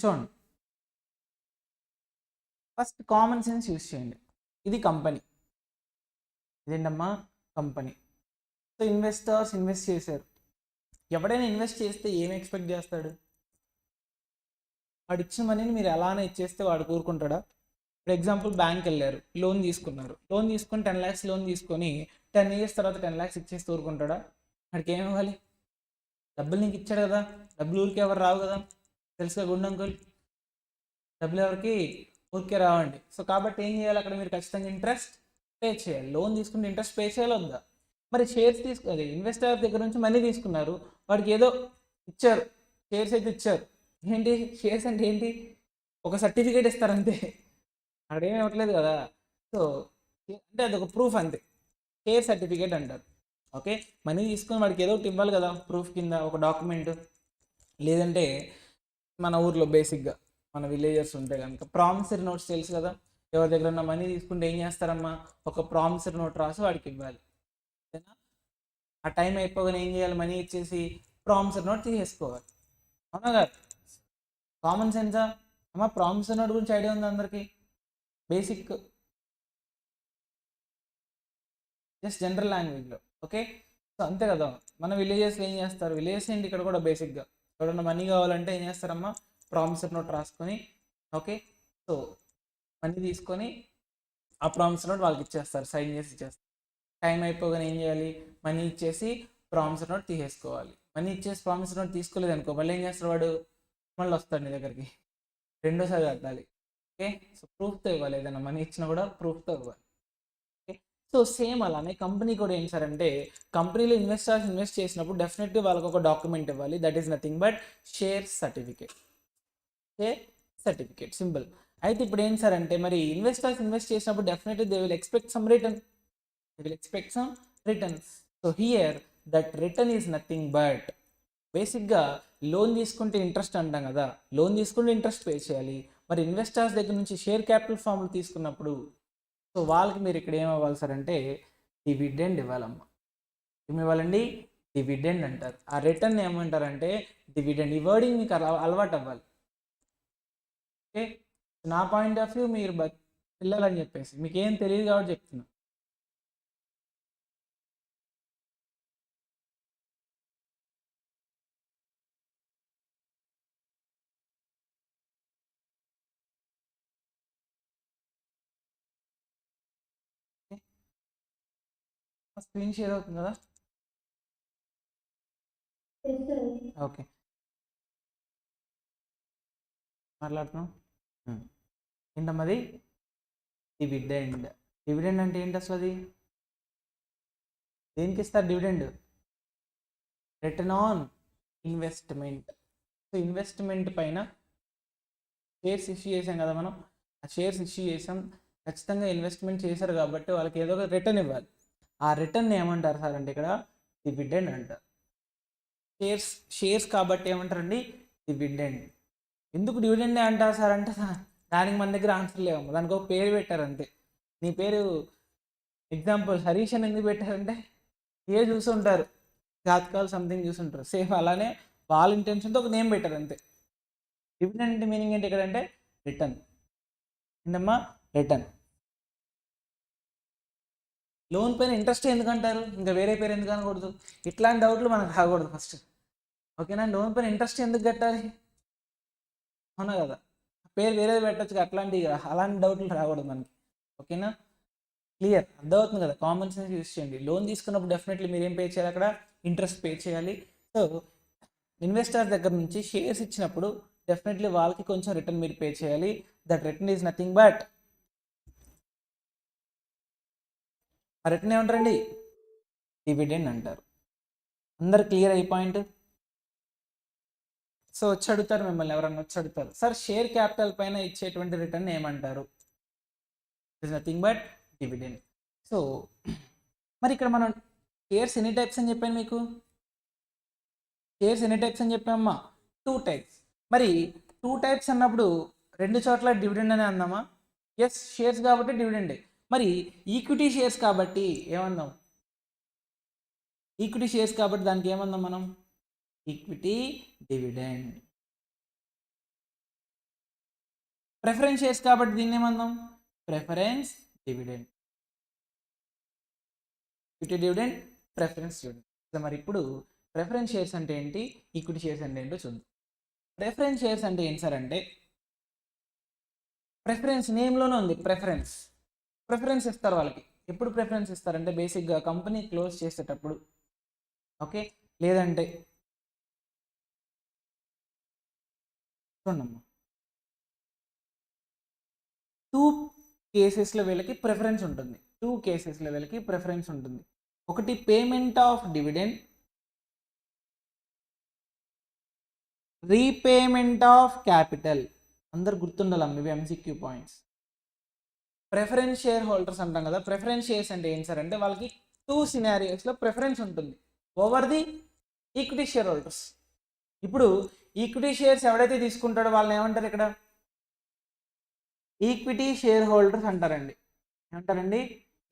B: చూడండి, ఫస్ట్ కామన్ సెన్స్ యూస్ చేయండి. ఇది కంపెనీ, ఇదేంటమ్మా కంపెనీ. సో ఇన్వెస్టర్స్ ఇన్వెస్ట్ చేశారు. ఎవడైనా ఇన్వెస్ట్ చేస్తే ఏం ఎక్స్పెక్ట్ చేస్తాడు? వాడు ఇచ్చిన మనీని మీరు అలానే ఇచ్చేస్తే వాడు కూరుకుంటాడా? ఫర్ ఎగ్జాంపుల్ బ్యాంక్ వెళ్ళారు, లోన్ తీసుకున్నారు, లోన్ తీసుకొని 10 lakhs లోన్ తీసుకొని 10 years తర్వాత 10 lakhs ఇచ్చేసి ఊరుకుంటాడా? వాడికి ఏమి ఇవ్వాలి? డబ్బులు నీకు ఇచ్చాడు కదా, డబ్బులు ఊరికే ఎవరు రావు కదా, తెలుసుగా గుండు అంకుల్, డబ్బులు ఎవరికి ఊరికే రావండి. సో కాబట్టి ఏం చేయాలి, అక్కడ మీరు ఖచ్చితంగా ఇంట్రెస్ట్ పే చేయాలి. లోన్ తీసుకుంటే ఇంట్రెస్ట్ పే చేయాలి వద్దా? మరి షేర్స్ అది ఇన్వెస్టర్ దగ్గర నుంచి మనీ తీసుకున్నారు, వాడికి ఏదో ఇచ్చారు, షేర్స్ అయితే ఇచ్చారు. ఏంటి షేర్స్ అంటే ఏంటి? ఒక సర్టిఫికేట్ ఇస్తారంతే, అక్కడేమి ఇవ్వట్లేదు కదా. సో అంటే అదొక ప్రూఫ్ అంతే, షేర్ సర్టిఫికేట్ అంటారు. ఓకే, మనీ తీసుకొని వాడికి ఏదో ఒకటి ఇవ్వాలి కదా ప్రూఫ్ కింద, ఒక డాక్యుమెంట్. లేదంటే మన ఊర్లో బేసిక్గా మన విలేజర్స్ ఉంటే కనుక ప్రామిసరీ నోట్స్ తెలుసు కదా, ఎవరి దగ్గర ఉన్న మనీ తీసుకుంటే ఏం చేస్తారమ్మా, ఒక ప్రామిసరీ నోట్ రాసి వాడికి ఇవ్వాలి. ఆ టైం అయిపోగానే ఏం చేయాలి, మనీ ఇచ్చేసి ప్రామిసరీ నోట్ తీసేసుకోవాలి. అవునా కాదు? కామన్ సెన్సా అమ్మా? ప్రామిసరీ నోట్ గురించి ఐడియా ఉంది అందరికీ? బేసిక్, జస్ట్ జనరల్ లాంగ్వేజ్లో. ఓకే, సో అంతే కదా. మన విలేజెస్లో ఏం చేస్తారు, విలేజెస్ ఏంటి ఇక్కడ కూడా బేసిక్గా ఎవరన్నా మనీ కావాలంటే ఏం చేస్తారమ్మా, ప్రామిసరీ నోట్ రాసుకొని, ఓకే, సో మనీ తీసుకొని ఆ ప్రామిసరీ నోట్ వాళ్ళకి ఇచ్చేస్తారు, సైన్ చేసి ఇచ్చేస్తారు. టైం అయిపోగానే ఏం చేయాలి, మనీ ఇచ్చేసి ప్రామిసరీ నోట్ తీసేసుకోవాలి. మనీ ఇచ్చేసి ప్రామిసరీ నోట్ తీసుకోలేదు అనుకో, మళ్ళీ ఏం చేస్తాడు వాడు, మళ్ళీ వస్తాడు నీ దగ్గరికి, రెండోసారి కట్టాలి. ఓకే, సో ప్రూఫ్తో ఇవ్వాలి, ఏదైనా మనీ ఇచ్చినా కూడా ప్రూఫ్తో ఇవ్వాలి. ఓకే, సో సేమ్ అలానే కంపెనీ కూడా ఏం సార్ అంటే, కంపెనీలో ఇన్వెస్టర్స్ ఇన్వెస్ట్ చేసినప్పుడు డెఫినెట్లీ వాళ్ళకి ఒక డాక్యుమెంట్ ఇవ్వాలి, that is nothing but share certificate. Share certificate simple. అయితే ఇప్పుడు ఏం సార్ అంటే, మరి ఇన్వెస్టర్స్ ఇన్వెస్ట్ చేసినప్పుడు definitely they will expect some return, they will expect some returns. So here that return is nothing but బేసిక్గా loan తీసుకుంటే interest అంటాం కదా, లోన్ తీసుకుంటే ఇంట్రెస్ట్ పే చేయాలి. మరి ఇన్వెస్టర్స్ దగ్గర నుంచి షేర్ క్యాపిటల్ ఫామ్లు తీసుకున్నప్పుడు సో వాళ్ళకి మీరు ఇక్కడ ఏమవ్వాలి సార్ అంటే డివిడెండ్ ఇవ్వాలమ్మా. ఏమి ఇవ్వాలండి? డివిడెండ్ అంటారు. ఆ రిటర్న్ ఏమంటారంటే డివిడెండ్. ఈ వర్డింగ్ మీకు అలవాటు అవ్వాలి. ఓకే, నా పాయింట్ ఆఫ్ వ్యూ మీరు పిల్లలని చెప్పేసి మీకు ఏం తెలియదు కాబట్టి చెప్తున్నా. స్క్రీన్ షేర్ అవుతుంది కదా? ఓకే, మాట్లాడుతున్నాం ఏంటమ్మది? డివిడెండ్. డివిడెండ్ అంటే ఏంటి అసలు? అది దేనికి ఇస్తారు dividend? Return on investment. So investment పైన షేర్స్ ఇష్యూ చేసాం కదా మనం, ఆ షేర్స్ ఇష్యూ చేసాం, ఖచ్చితంగా ఇన్వెస్ట్మెంట్ చేశారు కాబట్టి వాళ్ళకి ఏదో ఒక రిటర్న్ ఇవ్వాలి. ఆ రిటర్న్ ఏమంటారు సార్ అంటే ఇక్కడ డివిడెండ్ అంటారు. షేర్స్ కాబట్టి ఏమంటారండి? డివిడెండ్. ఎందుకు డివిడెండ్ అంటారు సార్ అంటే దానికి మన దగ్గర ఆన్సర్ లేవు, దానికి ఒక పేరు పెట్టారు అంతే. నీ పేరు ఎగ్జాంపుల్ హరీష్ అని ఎందుకు పెట్టారంటే ఏ చూసుంటారు, జాతకాలు సంథింగ్ చూసుంటారు, సేమ్ అలానే వాళ్ళ ఇంటెన్షన్తో ఒక నేమ్ పెట్టారు అంతే. డివిడెండ్ అంటే మీనింగ్ ఏంటి ఇక్కడ అంటే రిటర్న్. ఏంటమ్మా? రిటర్న్. లోన్ పైన ఇంట్రెస్ట్ ఎందుకు అంటారు, ఇంకా వేరే పేరు ఎందుకు అనకూడదు? ఇట్లాంటి డౌట్లు మనకు రాకూడదు ఫస్ట్. ఓకేనా? లోన్ పైన ఇంట్రెస్ట్ ఎందుకు కట్టాలి, అవునా కదా? పేరు వేరేది పెట్టచ్చు, అలాంటి డౌట్లు రాకూడదు మనకి. ఓకేనా? క్లియర్, అర్థమవుతుంది కదా? కామన్ సెన్స్ యూస్ చేయండి. లోన్ తీసుకున్నప్పుడు డెఫినెట్లీ మీరు ఏం పే చేయాలి, అక్కడ ఇంట్రెస్ట్ పే చేయాలి. సో ఇన్వెస్టర్ దగ్గర నుంచి షేర్స్ ఇచ్చినప్పుడు డెఫినెట్లీ వాళ్ళకి కొంచెం రిటర్న్ మీరు పే చేయాలి. That return is nothing but ఆ రిటర్న్ ఏమంటారండి? డివిడెండ్ అంటారు. అందరు క్లియర్ అయ్యి పాయింట్? సో వచ్చి అడుగుతారు మిమ్మల్ని, ఎవరన్నా వచ్చి అడుగుతారు, సార్ షేర్ క్యాపిటల్ పైన ఇచ్చేటువంటి రిటర్న్ ఏమంటారు? It is nothing but dividend. So మరి ఇక్కడ మనం షేర్స్ ఎన్ని టైప్స్ అని చెప్పాను మీకు? షేర్స్ ఎన్ని టైప్స్ అని చెప్పామమ్మా? 2 types. మరి 2 types అన్నప్పుడు 2 చోట్ల డివిడెండ్ అని అందామా? ఎస్, షేర్స్ కాబట్టి డివిడెండే. మరి ఈక్విటీ షేర్స్ కాబట్టి ఏమందాం? ఈక్విటీ షేర్స్ కాబట్టి దానికి ఏమందాం మనం? Equity dividend. ప్రిఫరెన్స్ షేర్స్ కాబట్టి దీన్ని ఏమందాం, preference dividend. Equity dividend, preference dividend. మరి ఇప్పుడు ప్రిఫరెన్స్ షేర్స్ అంటే ఏంటి, ఈక్విటీ షేర్స్ అంటే ఏంటో చూద్దాం. ప్రిఫరెన్స్ షేర్స్ అంటే ఏంటి సార్ అంటే, ప్రిఫరెన్స్ నేమ్లోనే ఉంది, ప్రిఫరెన్స్ ఇస్తారు వాళ్ళకి. ఎప్పుడు ప్రిఫరెన్స్ ఇస్తారంటే బేసిక్గా కంపెనీ క్లోజ్ చేసేటప్పుడు, ఓకే, లేదంటే చూడమ్మా 2 కేసెస్లో వీళ్ళకి ప్రిఫరెన్స్ ఉంటుంది. 2 కేసెస్లో వీళ్ళకి ప్రిఫరెన్స్ ఉంటుంది. ఒకటి payment of dividend, repayment of capital. అందరు గుర్తుండాలమ్మ ఇవి MCQ points. Preference share holders అంటాం కదా, ప్రిఫరెన్స్ షేర్స్ అంటే ఏంటి సార్ అంటే వాళ్ళకి 2 సినారియోస్లో ప్రిఫరెన్స్ ఉంటుంది over the equity share holders. ఇప్పుడు ఈక్విటీ షేర్స్ ఎవడైతే తీసుకుంటాడో వాళ్ళని ఏమంటారు ఇక్కడ, ఈక్విటీ షేర్ హోల్డర్స్ అంటారండి. ఏమంటారండి,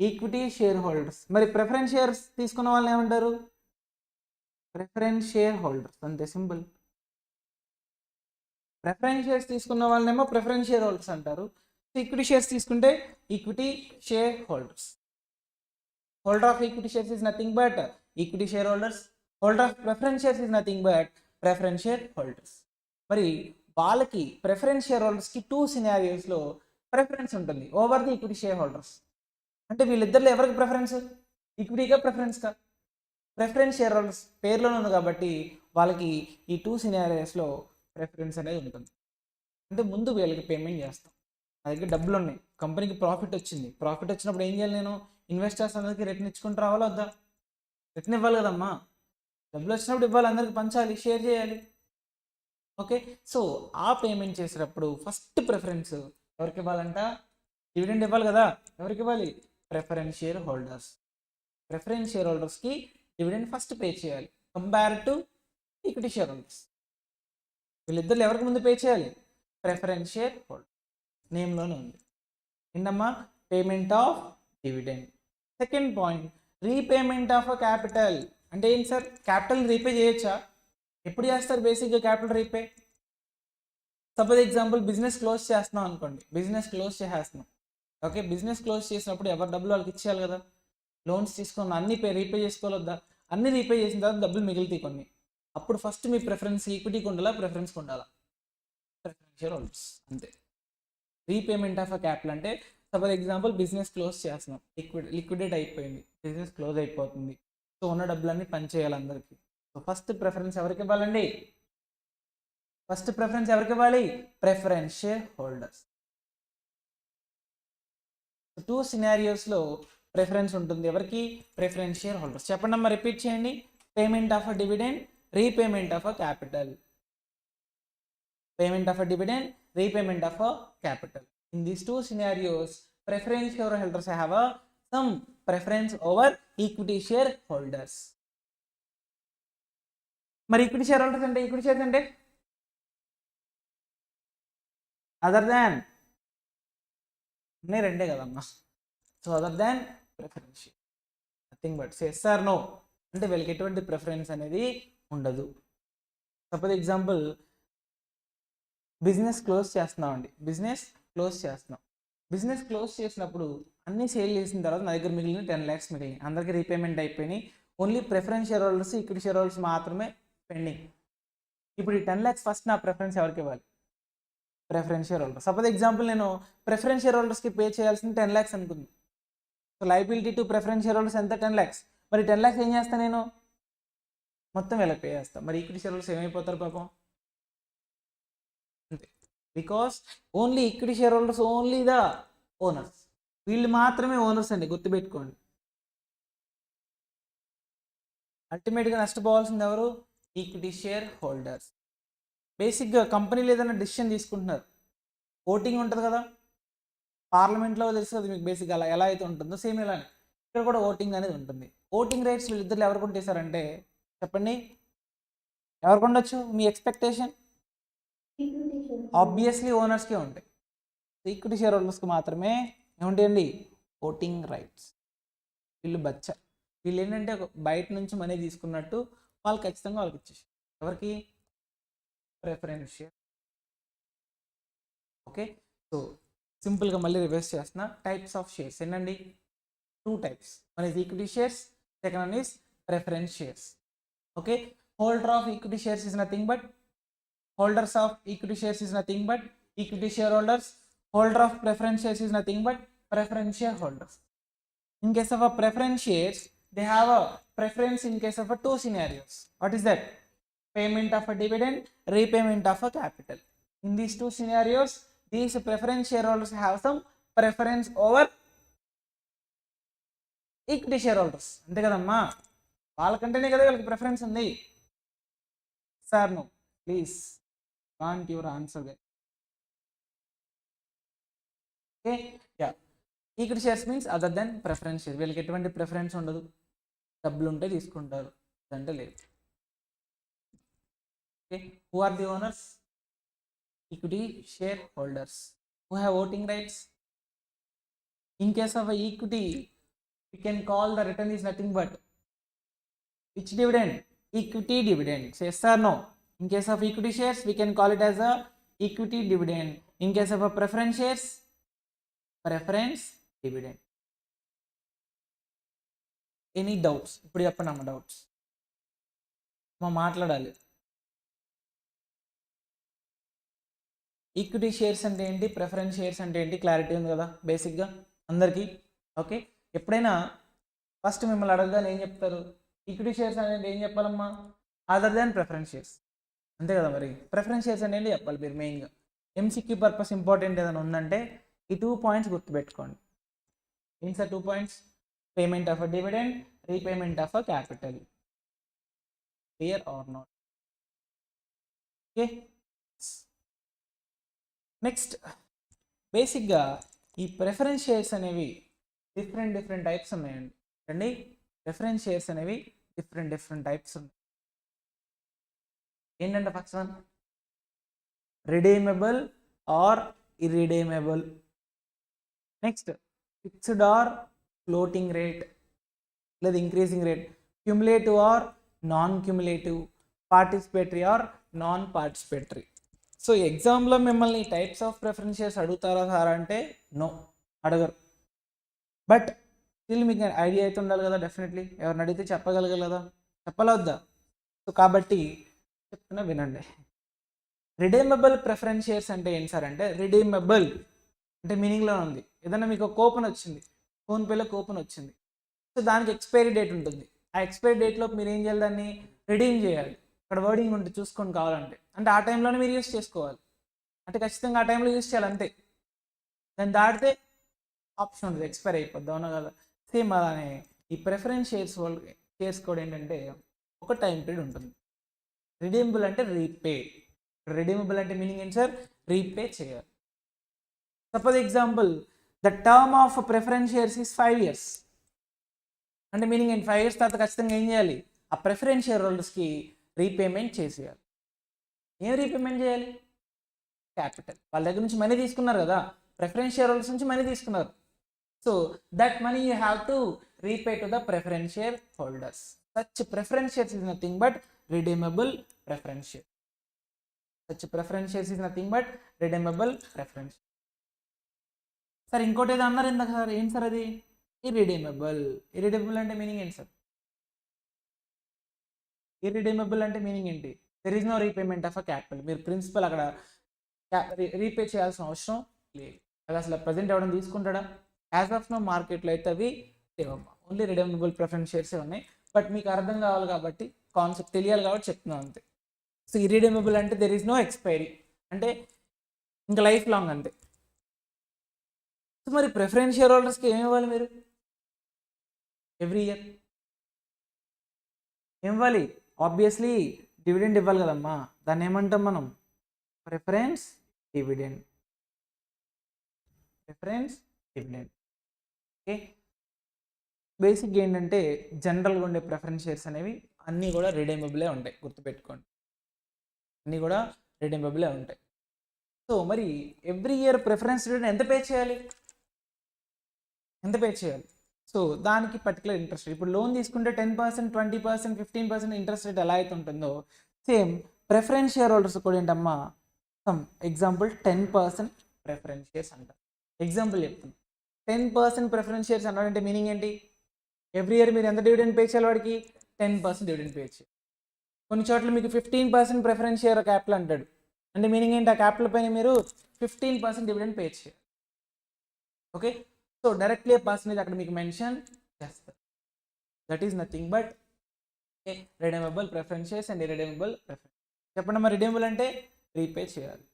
B: ఈక్విటీ షేర్ హోల్డర్స్. మరి ప్రిఫరెన్స్ షేర్స్ తీసుకున్న వాళ్ళని ఏమంటారు, ప్రిఫరెన్స్ షేర్ హోల్డర్స్. అంతే సింపుల్. ప్రిఫరెన్స్ షేర్స్ తీసుకున్న వాళ్ళనేమో ప్రిఫరెన్స్ షేర్ హోల్డర్స్ అంటారు. ఈక్విటీ షేర్స్ తీసుకుంటే equity share holders. Holder of equity shares is nothing but equity share holders. Holder of preference shares is nothing but preference share holders. మరి వాళ్ళకి preference share హోల్డర్స్కి 2 సినారియోస్లో preference ఉంటుంది over the equity share holders. అంటే వీళ్ళిద్దరిలో ఎవరికి preference, ఈక్విటీగా ప్రిఫరెన్స్గా? Preference share holders పేర్లోనే ఉంది కాబట్టి వాళ్ళకి ఈ 2 సినారియోస్లో ప్రిఫరెన్స్ అనేది ఉంటుంది. అంటే ముందు వీళ్ళకి పేమెంట్ చేస్తాం, నా దగ్గర డబ్బులు ఉన్నాయి, కంపెనీకి ప్రాఫిట్ వచ్చింది, ప్రాఫిట్ వచ్చినప్పుడు ఏం చేయాలి, నేను ఇన్వెస్టర్స్ అందరికీ రిటర్న్ ఇచ్చుకుంటూ రావాలా వద్దా? రిటర్న్ ఇవ్వాలి కదమ్మా, డబ్బులు వచ్చినప్పుడు ఇవ్వాలి, అందరికి పంచాలి, షేర్ చేయాలి. ఓకే, సో ఆ పేమెంట్ చేసేటప్పుడు ఫస్ట్ ప్రిఫరెన్స్ ఎవరికి ఇవ్వాలంట, డివిడెండ్ ఇవ్వాలి కదా, ఎవరికి ఇవ్వాలి, preference share holders. Preference share హోల్డర్స్కి డివిడెండ్ ఫస్ట్ పే చేయాలి compare to equity share holders. వీళ్ళిద్దరు ఎవరికి ముందు పే చేయాలి, ప్రిఫరెన్స్ షేర్ హోల్డర్. నేమ్లోనే ఉంది ఏంటమ్మా, payment of dividend. Second point, repayment of a capital. అంటే ఏంటి సార్, క్యాపిటల్ రీపే చేయొచ్చా? ఎప్పుడు చేస్తారు బేసిక్గా capital repay? Suppose example business close చేస్తున్నాం అనుకోండి, బిజినెస్ క్లోజ్ చేసేస్తున్నాం. ఓకే, బిజినెస్ క్లోజ్ చేసినప్పుడు ఎవరి డబ్బులు వాళ్ళకి ఇచ్చేయాలి కదా, లోన్స్ తీసుకున్న అన్ని రీపే చేసుకోవాలొద్దా? అన్ని రీపే చేసిన తర్వాత డబ్బులు మిగులుతాయి కొన్ని. అప్పుడు ఫస్ట్ మీ ప్రిఫరెన్స్ ఈక్విటీకి ఉండాలా, ప్రిఫరెన్స్కి ఉండాలా? Preference share holders. అంతే. రీపేమెంట్ ఆఫ్ అ క్యాపిటల్ అంటే సపోజ్ ఎగ్జాంపుల్ బిజినెస్ క్లోజ్ చేస్తున్నాం, లిక్విడేట్ అయిపోయింది, బిజినెస్ క్లోజ్ అయిపోతుంది, సో ఉన్న డబ్బులన్నీ పనిచేయాలి అందరికీ. సో ఫస్ట్ ప్రిఫరెన్స్ ఎవరికి ఇవ్వాలండి, ఫస్ట్ ప్రిఫరెన్స్ ఎవరికి ఇవ్వాలి, ప్రిఫరెన్స్ షేర్ హోల్డర్స్. 2 సినారియోస్లో ప్రిఫరెన్స్ ఉంటుంది ఎవరికి, ప్రిఫరెన్స్ షేర్ హోల్డర్స్. చెప్పండి అమ్మా, రిపీట్ చేయండి. Payment of a dividend, repayment of a capital. Payment of a dividend, repayment of a capital. In these 2 scenarios, preference shareholders have some preference over equity shareholders. మరి equity share holders అంటే, equity shares అంటే other than ఉన్నాయి రెండే కదమ్మా. So other than preference share, nothing but yes or no అంటే వీళ్ళకి ఎటువంటి preference అనేది ఉండదు. సపోజ్ ఎగ్జాంపుల్ బిజినెస్ క్లోజ్ చేస్తున్నామండి, బిజినెస్ క్లోజ్ చేసినప్పుడు అన్ని సేల్ చేసిన తర్వాత నా దగ్గర మిగిలిన 10 lakhs మిగిలినాయి, అందరికీ రీపేమెంట్ అయిపోయినాయి, only preference share holders equity share holders మాత్రమే పెండింగ్. ఇప్పుడు ఈ 10 lakhs ఫస్ట్ నా ప్రిఫరెన్స్ ఎవరికి ఇవ్వాలి, preference share holder. Suppose example నేను ప్రిఫరెన్స్ షేర్ హోల్డర్స్కి పే చేయాల్సింది 10 lakhs అనుకుంది. So liability to preference share holders ఎంత, 10 lakhs. మరి 10 lakhs ఏం చేస్తాను నేను, మొత్తం వీళ్ళకి పే చేస్తాను. మరి ఈక్విటీ షేర్ హోల్డర్స్ ఏమైపోతారు పాపం, అంతే. Because only equity share holders, only the owners, వీళ్ళు మాత్రమే ఓనర్స్ అండి, గుర్తుపెట్టుకోండి. అల్టిమేట్గా నష్టపోవాల్సింది ఎవరు, ఈక్విటీ షేర్ హోల్డర్స్. బేసిక్గా కంపెనీలు ఏదైనా డిసిషన్ తీసుకుంటున్నారు, ఓటింగ్ ఉంటుంది కదా, పార్లమెంట్లో తెలుస్తుంది మీకు బేసిక్గా అలా ఎలా అయితే ఉంటుందో సేమ్ ఇలానే ఇక్కడ కూడా ఓటింగ్ అనేది ఉంటుంది. ఓటింగ్ రైట్స్ వీళ్ళిద్దరు ఎవరు కొంటేశారంటే చెప్పండి, ఎవరు కొండొచ్చు, మీ ఎక్స్పెక్టేషన్ ఆబ్వియస్లీ ఓనర్స్కే ఉంటాయి. ఈక్విటీ షేర్ హోల్డర్స్కి మాత్రమే ఏముంటాయండి, ఓటింగ్ రైట్స్. వీళ్ళు వీళ్ళు ఏంటంటే బయట నుంచి మనీ తీసుకున్నట్టు వాళ్ళు ఖచ్చితంగా వాళ్ళకి ఇచ్చేసి, ఎవరికి, ప్రిఫరెన్స్ షేర్. ఓకే, సో సింపుల్గా మళ్ళీ రివర్స్ చేస్తున్నా. టైప్స్ ఆఫ్ షేర్స్ ఏంటండి? 2 types. One is equity shares, second one is preference shares. Okay, holder of equity shares is nothing but holders of equity shares is nothing but equity shareholders. Holder of preference shares is nothing but preference shareholders. In case of a preference shares, they have a preference in case of a 2 scenarios. What is that? Payment of a dividend, repayment of a capital. In these 2 scenarios, these preference shareholders have some preference over equity share holders. అంతే కదమ్మా, వాళ్ళకంటేనే కదా వీళ్ళకి preference ఉంది. Sir no please want your answer. Okay, yeah, equity shares means other than preference share. వీళ్ళకి ఎటువంటి preference ఉండదు, డబ్బులు ఉంటే తీసుకుంటారు, అంటే లేదు. Okay, who are the owners? Equity share holders. Who have voting rights? In case of equity we can call the return is nothing but which dividend? Equity dividend. Say yes or no? In case of equity shares, we can call it as a equity dividend. In case of a preference shares, preference dividend. Any doubts? ఇప్పుడు చెప్పండి అమ్మ doubts. మా మాట్లాడాలి. Equity shares అంటే ఏంటి, preference shares అంటే ఏంటి, clarity ఉంది కదా బేసిక్గా అందరికీ? ఓకే, ఎప్పుడైనా ఫస్ట్ మిమ్మల్ని అడగగానే ఏం చెప్తారు? ఈక్విటీ షేర్స్ అనేది ఏం చెప్పాలమ్మా? అదర్ దాన్ ప్రిఫరెన్స్ షేర్స్, అంతే కదా. మరి ప్రిఫరెన్స్ షేర్స్ అనేది చెప్పాలి మీరు మెయిన్గా. ఎంసీక్యూ పర్పస్ ఇంపార్టెంట్ ఏదైనా ఉందంటే ఈ 2 points గుర్తుపెట్టుకోండి. Means 2 points: payment of a dividend, repayment of a capital. Clear or not? Okay, next బేసిక్గా ఈ ప్రిఫరెన్స్ షేర్స్ అనేవి డిఫరెంట్ టైప్స్ ఉన్నాయండి. అండి, ప్రిఫరెన్స్ షేర్స్ అనేవి డిఫరెంట్ టైప్స్ ఉన్నాయి. ఏంటంటే first one redeemable or irredeemable. Next fixed or floating rate లేదా increasing rate. Cumulative or non cumulative. Participatory or non participatory. So ఎగ్జామ్లో మిమ్మల్ని టైప్స్ ఆఫ్ ప్రిఫరెన్స్ షేర్స్ అడుగుతారా sir అంటే నో, అడగరు. But still మీకు idea అయితే ఉండాలి కదా డెఫినెట్లీ. ఎవరిని అడిగితే చెప్పగలగాలి కదా, చెప్పలేవద్దా? సో కాబట్టి చెప్తున్నా వినండి. రిడీమబుల్ ప్రిఫరెన్స్ షేర్స్ అంటే ఏంటి సార్ అంటే, రిడీమబుల్ అంటే మీనింగ్లో ఉంది. ఏదైనా మీకు కూపన్ వచ్చింది, ఫోన్పేలో కూపన్ వచ్చింది, సో దానికి ఎక్స్పైరీ డేట్ ఉంటుంది. ఆ ఎక్స్పైరీ డేట్లో మీరు ఏం చేయాలి? దాన్ని రిడీమ్ చేయాలి. అక్కడ వర్డింగ్ ఉంటుంది చూసుకొని కావాలంటే, అంటే ఆ టైంలోనే మీరు యూస్ చేసుకోవాలి. అంటే ఖచ్చితంగా ఆ టైంలో యూస్ చేయాలి అంతే. దాన్ని దాటితే ఆప్షన్ ఉంటుంది, ఎక్స్పైర్ అయిపోద్ది, అవునా కదా? సేమ్ అలానే ఈ ప్రిఫరెన్స్ షేర్స్ కూడా ఏంటంటే ఒక టైం పీరియడ్ ఉంటుంది. రిడీమబుల్ అంటే రీపే. రిడీమబుల్ అంటే మీనింగ్ ఏంటి సార్? రీపే చేయాలి. Suppose example, the term of preference shares is 5 years. అంటే మీనింగ్ ఏంటి? 5 years తర్వాత ఖచ్చితంగా ఏం చేయాలి? ఆ ప్రిఫరెన్స్ షేర్ హోల్డర్స్కి రీపేమెంట్ చేసేయాలి. ఏం రీపేమెంట్ చేయాలి? క్యాపిటల్. వాళ్ళ దగ్గర నుంచి మనీ తీసుకున్నారు కదా, ప్రిఫరెన్స్ షేర్ హోల్డర్స్ నుంచి మనీ తీసుకున్నారు. So that money you have to repay to the preference share holders. Such preference shares is nothing but redeemable preference share. Such preference shares is nothing but redeemable preference. Sir ఇంకోటి ఏదో అన్నారు ఇందాక sir, ఏంటి sir అది? ఇర్రిడీమబుల్. ఇర్రిడీమబుల్ అంటే meaning ఏంటి sir? ఇర్రిడీమబుల్ అంటే meaning ఏంటి? There is no repayment of a capital. మీరు ప్రిన్సిపల్ అక్కడ రీపే చేయాల్సిన అవసరం లేదు. అది అసలు ప్రజెంట్ ఎవరైనా తీసుకుంటాడా? యాజ్ ఆఫ్ నో మార్కెట్లో అయితే అవి లేవమ్మా. ఓన్లీ రిడీమబుల్ ప్రిఫరెన్స్ షేర్సే ఉన్నాయి. బట్ మీకు అర్థం కావాలి కాబట్టి, కాన్సెప్ట్ తెలియాలి కాబట్టి చెప్తున్నాను అంతే. సో ఇర్రిడీమబుల్ అంటే దెర్ ఈజ్ నో ఎక్స్పైరీ, అంటే ఇంకా లైఫ్ లాంగ్ అంతే. సో మరి ప్రిఫరెన్స్ షేర్ హోల్డర్స్కి ఏమి ఇవ్వాలి మీరు? ఎవ్రీ ఇయర్ ఏం ఇవ్వాలి? ఆబ్వియస్లీ డివిడెండ్ ఇవ్వాలి కదమ్మా. దాన్ని ఏమంటాం మనం? Preference dividend. Preference dividend. Okay, బేసిక్గా ఏంటంటే జనరల్గా ఉండే ప్రిఫరెన్స్ షేర్స్ అనేవి అన్నీ కూడా రిడీమబులే ఉంటాయి, గుర్తుపెట్టుకోండి. అన్నీ కూడా రిడీమబులే ఉంటాయి. సో మరి ఎవ్రీ ఇయర్ ప్రిఫరెన్స్ డివిడెండ్ ఎంత పే చేయాలి? సో దానికి పర్టికులర్ ఇంట్రెస్ట్ రేట్. ఇప్పుడు లోన్ తీసుకుంటే 10%, 20%, 15% ఇంట్రెస్ట్ రేట్ ఎలా అయితే ఉంటుందో, సేమ్ ప్రిఫరెన్స్ షేర్ హోల్డర్స్ కూడా ఏంటమ్మా, సమ్ ఎగ్జాంపుల్ 10% ప్రిఫరెన్స్ షేర్స్ అంటారు. ఎగ్జాంపుల్ చెప్తాను. 10% ప్రిఫరెన్స్ షేర్స్ అన్నాడంటే మీనింగ్ ఏంటి? ఎవ్రీ ఇయర్ మీరు ఎంత డివిడెండ్ పే చేయాలి వాడికి? 10% డివిడెండ్ పే చేయాలి. కొన్ని చోట్ల మీకు 15% ప్రిఫరెన్స్ షేర్ క్యాపిటల్ అంటాడు. అంటే మీనింగ్ ఏంటి? ఆ క్యాపిటల్ పైన మీరు 15% డివిడెండ్ పే చేయాలి. ఓకే, సో డైరెక్ట్లీ పర్సనేజ్ అక్కడ మీకు మెన్షన్ చేస్తారు. That is nothing but redeemable preference shares and irredeemable preference. చెప్పండి, మరి రిడీమబుల్ అంటే రీపే చేయాలి.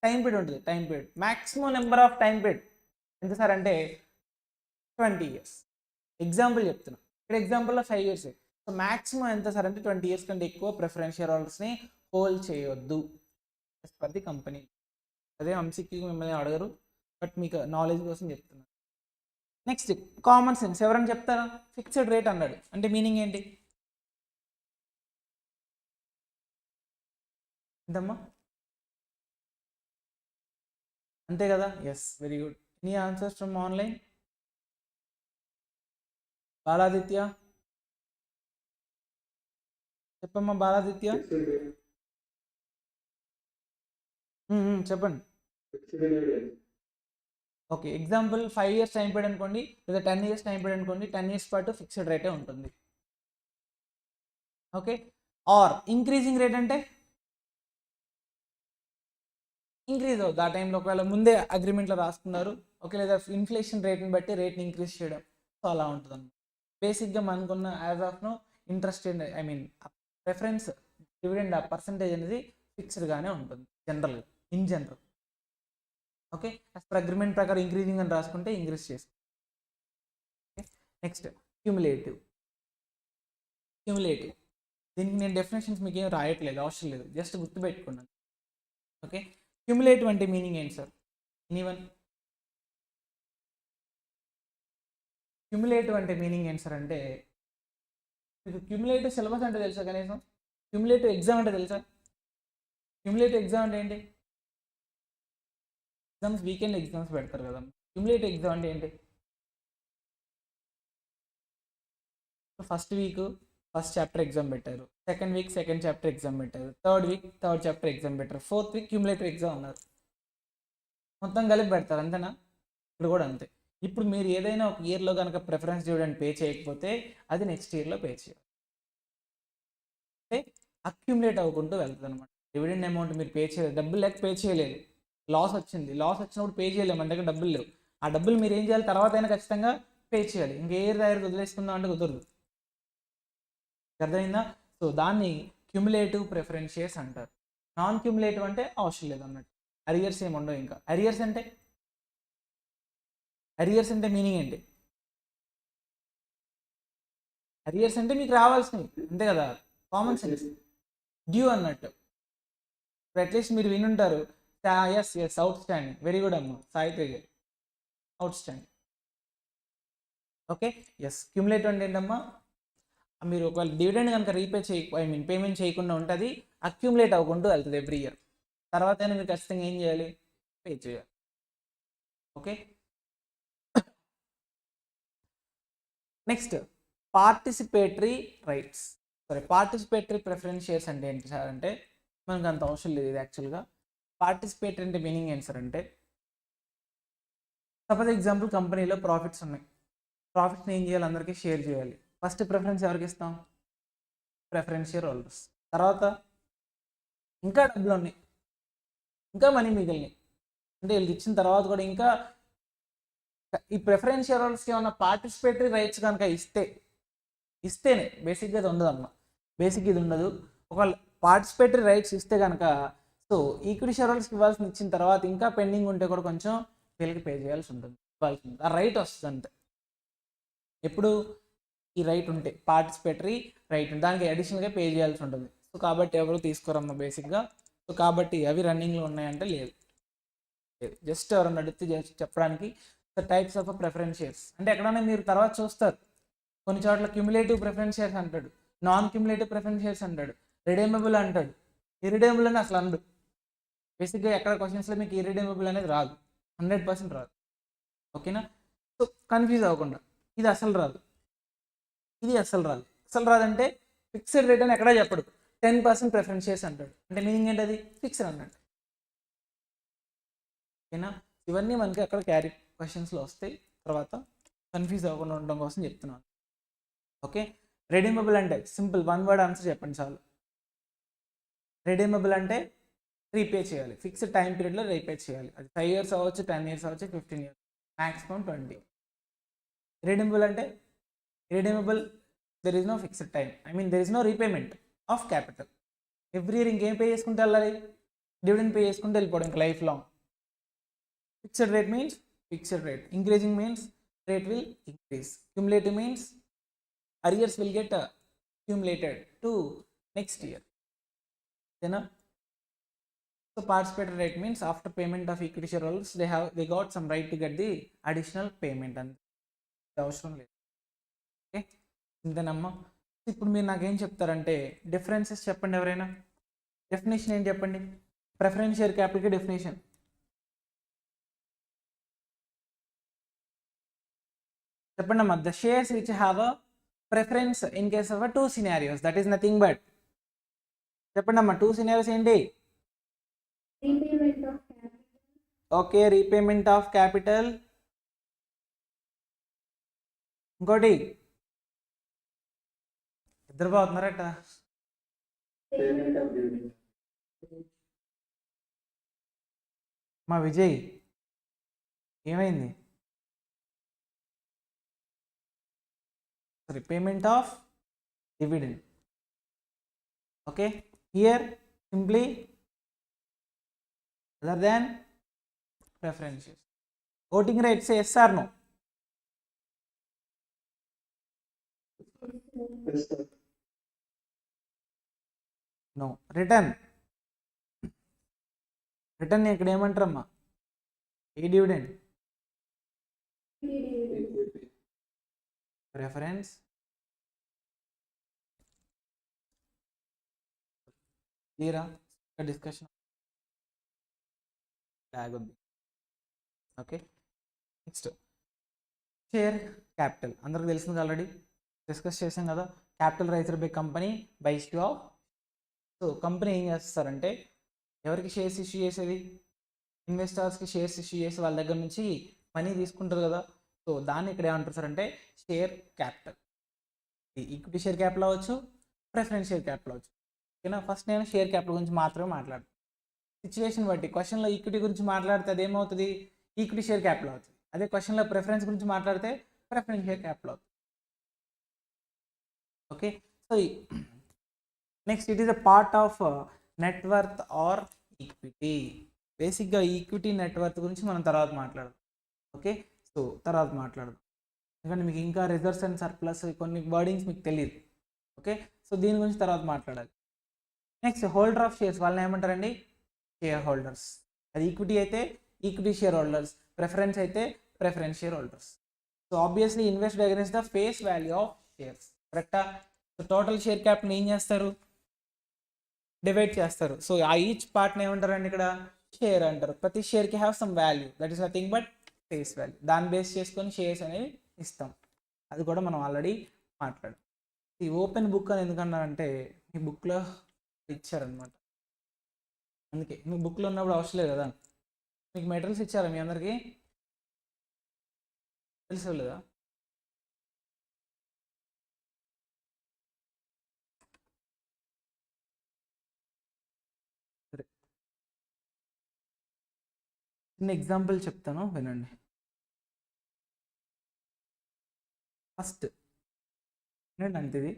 B: టైం పీరియడ్ ఉంటుంది. Time period maximum number of time period ఎంత సార్ అంటే 20 years. ఎగ్జాంపుల్ చెప్తున్నా, ఇక్కడ ఎగ్జాంపుల్లో 5 years. సో మ్యాక్సిమం ఎంత సార్ అంటే 20 years కంటే ఎక్కువ ప్రిఫరెన్స్ షేర్ హోల్డర్స్ని హోల్డ్ చేయొద్దు యాజ్ పర్ ది కంపెనీ. అదే ఎంసీక్యూ మిమ్మల్ని అడగరు, బట్ మీకు నాలెడ్జ్ కోసం చెప్తున్నాను. Next common sense. ఎవరైనా చెప్తారా? ఫిక్స్డ్ రేట్ అన్నాడు అంటే మీనింగ్ ఏంటి? ఎంతమ్మా? అంతే కదా? Yes, very good. Any answers from online? Baladitya చెప్పమ్మా. బాలాదిత్య చెప్పండి. Okay, example 5 years time period అనుకోండి, లేదా 10 years టైం పీరియడ్ అనుకోండి. 10 years పాటు ఫిక్స్డ్ రేటే ఉంటుంది. ఓకే, ఆర్ ఇంక్రీజింగ్ రేట్ అంటే ఇంక్రీజ్ అవుతుంది ఆ టైంలో. ఒకవేళ ముందే అగ్రిమెంట్లో రాసుకున్నారు, ఓకే, లేదా ఇన్ఫ్లేషన్ రేట్ని బట్టి రేట్ని ఇంక్రీజ్ చేయడం, సో అలా ఉంటుంది అన్నమాట. బేసిక్గా మనకున్న as of now interest preference dividend percentage అనేది ఫిక్స్డ్గానే ఉంటుంది జనరల్గా, in general. Okay, as per agreement ప్రకారం ఇంక్రీజింగ్ అని రాసుకుంటే ఇంక్రీజ్ చేసుకో. Next cumulative. దీనికి నేను డెఫినేషన్స్ మీకు ఏం రాయట్లేదు, అవసరం లేదు, జస్ట్ గుర్తుపెట్టుకున్నాను. ఓకే, క్యూములేటివ్ అంటే మీనింగ్ ఏంటి సార్? ఎనీవన్? క్యూములేటివ్ అంటే మీనింగ్ ఏంటి సార్ అంటే, మీకు క్యూములేటివ్ సిలబస్ అంటే తెలుసా? కనీసం క్యూములేటివ్ ఎగ్జామ్ అంటే తెలుసా? క్యూములేటివ్ ఎగ్జామ్ అంటే ఏంటి? ఎగ్జామ్స్ వీకెండ్ ఎగ్జామ్స్ పెడతారు కదా. క్యూములేటివ్ ఎగ్జామ్ అంటే ఏంటి? First week first chapter exam పెట్టారు, second week second chapter exam పెట్టారు, third week third chapter exam పెట్టారు, ఫోర్త్ వీక్ క్యూములేటివ్ ఎగ్జామ్ ఉన్నారు. మొత్తం కలిపి పెడతారు, అంతేనా? ఇప్పుడు కూడా అంతే. ఇప్పుడు మీరు ఏదైనా ఒక ఇయర్లో కనుక ప్రిఫరెన్స్ డివిడెండ్ పే చేయకపోతే అది నెక్స్ట్ ఇయర్లో పే చేయాలి. అంటే అక్యుములేట్ అవ్వకుంటూ వెళ్తుంది అనమాట. డివిడెండ్ అమౌంట్ మీరు పే చేయలేదు, డబ్బులు లేక పే చేయలేదు, లాస్ వచ్చినప్పుడు పే చేయలేము, మన దగ్గర డబ్బులు లేవు. ఆ డబ్బులు మీరు ఏం చేయాలి? తర్వాత అయినా ఖచ్చితంగా పే చేయాలి. ఇంకే ఇయర్ దగ్గర వదిలేసుకుందాం అంటే కుదరదు. అర్థమైందా? సో దాన్ని క్యుములేటివ్ ప్రిఫరెన్స్ షేర్స్ అంటారు. నాన్ క్యుములేటివ్ అంటే అవసరం లేదు అన్నట్టు. అరియర్స్ ఏమి ఉండవు. ఇంకా అరియర్స్ అంటే మీనింగ్ ఏంటి? అరియర్స్ అంటే మీకు రావాల్సినవి, అంతే కదా, కామన్ సెన్స్. డ్యూ అన్నట్టు. ఇప్పుడు అట్లీస్ట్ మీరు వినుంటారు, yes outstanding, very good అమ్మ Saiteja, outstanding. Okay, yes. Cumulative అంటే ఏంటమ్మా? మీరు ఒకవేళ డివిడెండ్ కనుక పేమెంట్ చేయకుండా ఉంటుంది, అక్యుములేట్ అవ్వకుండా వెళ్తుంది ఎవ్రీ ఇయర్. తర్వాత అయినా మీరు ఖచ్చితంగా ఏం చేయాలి? పే చేయాలి. Okay, next participatory rights. Participatory preference shares అంటే ఏంటి సార్ అంటే, మనకు అంత అవసరం లేదు ఇది యాక్చువల్గా. పార్టిసిపేటరీ అంటే మీనింగ్ ఏంటి సార్ అంటే, సపోజ్ ఎగ్జాంపుల్ కంపెనీలో ప్రాఫిట్స్ ఉన్నాయి, ప్రాఫిట్స్ని ఏం చేయాలి? అందరికీ షేర్ చేయాలి. ఫస్ట్ ప్రిఫరెన్స్ ఎవరికి ఇస్తాం? Preference share holders. తర్వాత ఇంకా డబ్బులు ఉన్నాయి, ఇంకా మనీ మిగిలినాయి అంటే వీళ్ళకి ఇచ్చిన తర్వాత కూడా ఇంకా ఈ ప్రిఫరెన్స్ షేర్ హోల్డర్స్కి ఏమన్నా పార్టిసిపేటరీ రైట్స్ కనుక ఇస్తేనే బేసిక్గా ఇది ఉండదు అన్న. బేసిక్ ఇది ఉండదు. ఒకవేళ పార్టిసిపేటరీ రైట్స్ ఇస్తే కనుక, సో ఈక్విటీ షేర్ హోల్డర్స్కి ఇచ్చిన తర్వాత ఇంకా పెండింగ్ ఉంటే కూడా కొంచెం వీళ్ళకి పే చేయాల్సి ఉంటుంది, ఇవ్వాల్సి ఉంటుంది. ఆ రైట్ వస్తుంది అంతే. ఎప్పుడు ఈ రైట్ ఉంటే, పార్టిసిపేటరీ రైట్ ఉంటే దానికి అడిషనల్గా పే చేయాల్సి ఉంటుంది. సో కాబట్టి ఎవరు తీసుకోరమ్మా బేసిక్గా. సో కాబట్టి అవి రన్నింగ్లో ఉన్నాయంటే లేదు. జస్ట్ ఎవరన్నా అడిగితే జస్ట్ చెప్పడానికి. టైప్స్ ఆఫ్ ప్రిఫరెన్స్ షేర్స్ అంటే ఎక్కడైనా మీరు తర్వాత చూస్తారు, కొన్ని చోట్ల క్యుములేటివ్ ప్రిఫరెన్స్ షేర్స్ అంటాడు, నాన్ క్యుములేటివ్ ప్రిఫరెన్స్ షేర్స్ అంటాడు, రిడీమబుల్ అంటాడు, ఇర్రిడీమబుల్ అని అసలు అనడు. బేసిక్గా ఎక్కడ క్వశ్చన్స్లో మీకు ఇర్రిడీమబుల్ అనేది రాదు, 100% రాదు. ఓకేనా? సో కన్ఫ్యూజ్ అవ్వకుండా, ఇది అసలు రాదు, ఇది అసలు రాదంటే ఫిక్స్డ్ రేట్ అని ఎక్కడా చెప్పడు. 10% ప్రిఫరెన్స్ షేర్స్ అంటాడు. అంటే మీనింగ్ ఏంటి? అది ఫిక్స్డ్ అన్నట్టు. ఓకేనా. ఇవన్నీ మనకి అక్కడ క్యారీ క్వశ్చన్స్లో వస్తాయి, తర్వాత కన్ఫ్యూజ్ అవ్వకుండా ఉండడం కోసం చెప్తున్నాను. ఓకే, రెడీమబుల్ అంటే సింపుల్ 1 వర్డ్ ఆన్సర్ చెప్పండి చాలు. రెడీమబుల్ అంటే రీపే చేయాలి, ఫిక్స్డ్ టైం పీరియడ్లో రీపే చేయాలి. అది 5 years అవ్వచ్చు, 10 years అవ్వచ్చు, 15 years, మ్యాక్సిమం 20. రెడీమబుల్ అంటే redeemable there is no fixed time, I mean there is no repayment of capital. Every year ఇంకేం పే చేసుకుంటే వెళ్ళాలి, డివిడెండ్ పే చేసుకుంటే వెళ్ళిపోవడం ఇంకా life long. Fixed rate means fixed rate, increasing means rate will increase, cumulative means arrears will get accumulated to next year. Then so participator rate means after payment of equity shareholders they got some right to get the additional payment and అవసరం లేదు. Okay, ఇంతేనమ్మా. ఇప్పుడు మీరు నాకేం చెప్తారంటే differences చెప్పండి, ఎవరైనా definition ఏం చెప్పండి. ప్రిఫరెన్స్ షేర్ క్యాపిటల్కి డెఫినేషన్ చెప్పండి అమ్మా. The shares which have a preference in case of 2 scenarios, that is nothing but చెప్పండి అమ్మా 2 scenarios ఏంటి.
A: Repayment of capital.
B: Okay, repayment of capital. ఇంకోటి ఇద్దరు బాగుతున్నారట.
A: పేమెంట్ ఆఫ్
B: మా విజయ్ ఏమైంది. Repayment of dividend. Okay, here simply other than preferences. Voting rights, say yes or no.
A: yes sir.
B: No. Return ఇక్కడ ఏమంటారమ్మా, ఏ dividend, preference, క్లియరా discussion log ఉంది. Okay, next share capital అందరికి తెలిసింది, already discuss చేసాం కదా. Capital raised by company by issue of. So company ఏం చేస్తారంటే ఎవరికి షేర్స్ ఇష్యూ చేసేది, ఇన్వెస్టర్స్కి షేర్స్ ఇష్యూ చేసి వాళ్ళ దగ్గర నుంచి మనీ తీసుకుంటారు కదా. సో దాన్ని ఇక్కడ ఏమంటారు సార్ అంటే share capital. Equity share capital అవ్వచ్చు, ప్రిఫరెన్స్ షేర్ క్యాపిటల్ అవ్వచ్చు. ఓకేనా, ఫస్ట్ నేను షేర్ క్యాపిటల్ గురించి మాత్రమే మాట్లాడతాను. సిచ్యువేషన్ బట్టి క్వశ్చన్లో ఈక్విటీ గురించి మాట్లాడితే అదేమవుతుంది, ఈక్విటీ షేర్ క్యాపిటల్ అవుతుంది. అదే క్వశ్చన్లో ప్రిఫరెన్స్ గురించి మాట్లాడితే ప్రిఫరెన్స్ షేర్ క్యాపిటల్ అవుతుంది. Okay, so next it is a part of net worth or equity. బేసిక్గా ఈక్విటీ నెట్వర్త్ గురించి మనం తర్వాత మాట్లాడదాం. ఓకే, సో తర్వాత మాట్లాడదాం, ఎందుకంటే మీకు ఇంకా రిజర్వ్స్ అండ్ సర్ప్లస్ కొన్ని వర్డింగ్స్ మీకు తెలియదు. ఓకే, సో దీని గురించి తర్వాత మాట్లాడాలి. నెక్స్ట్ హోల్డర్ ఆఫ్ షేర్స్, వాళ్ళని ఏమంటారండి, షేర్ హోల్డర్స్. అది ఈక్విటీ అయితే ఈక్విటీ షేర్ హోల్డర్స్, ప్రిఫరెన్స్ అయితే preference share holders. So obviously invest against the face value of shares, కరెక్టా. సో టోటల్ షేర్ క్యాపిటల్ ఏం చేస్తారు, డివైడ్ చేస్తారు. సో ఆ ఈచ్ పార్ట్ని ఏమంటారండి ఇక్కడ షేర్ అంటారు. ప్రతి షేర్కి have some value, that is nothing but face value. దాన్ని బేస్ చేసుకొని షేర్స్ అనేవి ఇస్తాం, అది కూడా మనం ఆల్రెడీ మాట్లాడాం. ఈ ఓపెన్ బుక్ అని ఎందుకన్నారంటే మీ బుక్లో ఇచ్చారనమాట, అందుకే మీ బుక్లో ఉన్నప్పుడు అవసరం లేదు కదా. మీకు మెటీరియల్స్ ఇచ్చారా మీ అందరికీ, తెలుసు లేదా. సరే, చిన్న ఎగ్జాంపుల్ చెప్తాను వినండి. ఫస్ట్ ఏంటంటే ఇది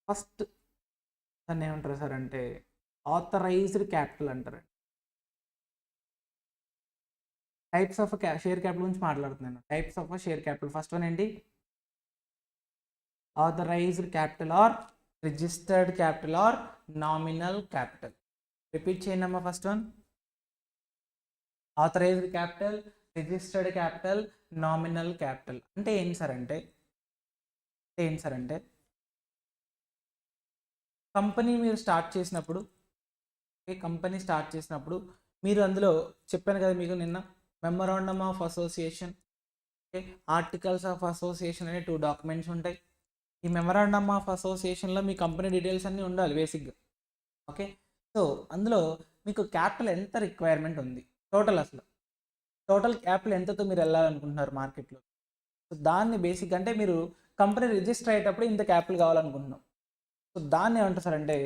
B: ఫస్ట్ దాన్ని ఏమంటారు సార్ అంటే ఆథరైజ్డ్ క్యాపిటల్ అంటారు. టైప్స్ ఆఫ్ షేర్ క్యాపిటల్ గురించి మాట్లాడుతున్నాను. Types of share capital, first one ఏంటి, authorised capital or registered capital or nominal capital. Repeat చేయండి అమ్మా. First one authorised capital, registered capital, nominal capital. అంటే ఏంటి సార్ అంటే కంపెనీ మీరు స్టార్ట్ చేసినప్పుడు, కంపెనీ స్టార్ట్ చేసినప్పుడు మీరు అందులో చెప్పాను కదా మీకు నిన్న, memorandum of association, articles of association అనే 2 డాక్యుమెంట్స్ ఉంటాయి. ఈ మెమరాండమ్ ఆఫ్ అసోసియేషన్లో మీ కంపెనీ డీటెయిల్స్ అన్నీ ఉండాలి బేసిక్గా. ఓకే, సో అందులో మీకు క్యాపిటల్ ఎంత రిక్వైర్మెంట్ ఉంది, టోటల్ క్యాపిటల్ ఎంతతో మీరు వెళ్ళాలనుకుంటున్నారు మార్కెట్లో. సో దాన్ని బేసిక్ అంటే మీరు కంపెనీ రిజిస్టర్ అయ్యేటప్పుడు ఇంత క్యాపిటల్ కావాలనుకుంటున్నాం. సో దాన్ని ఏమంటారు సార్ అంటే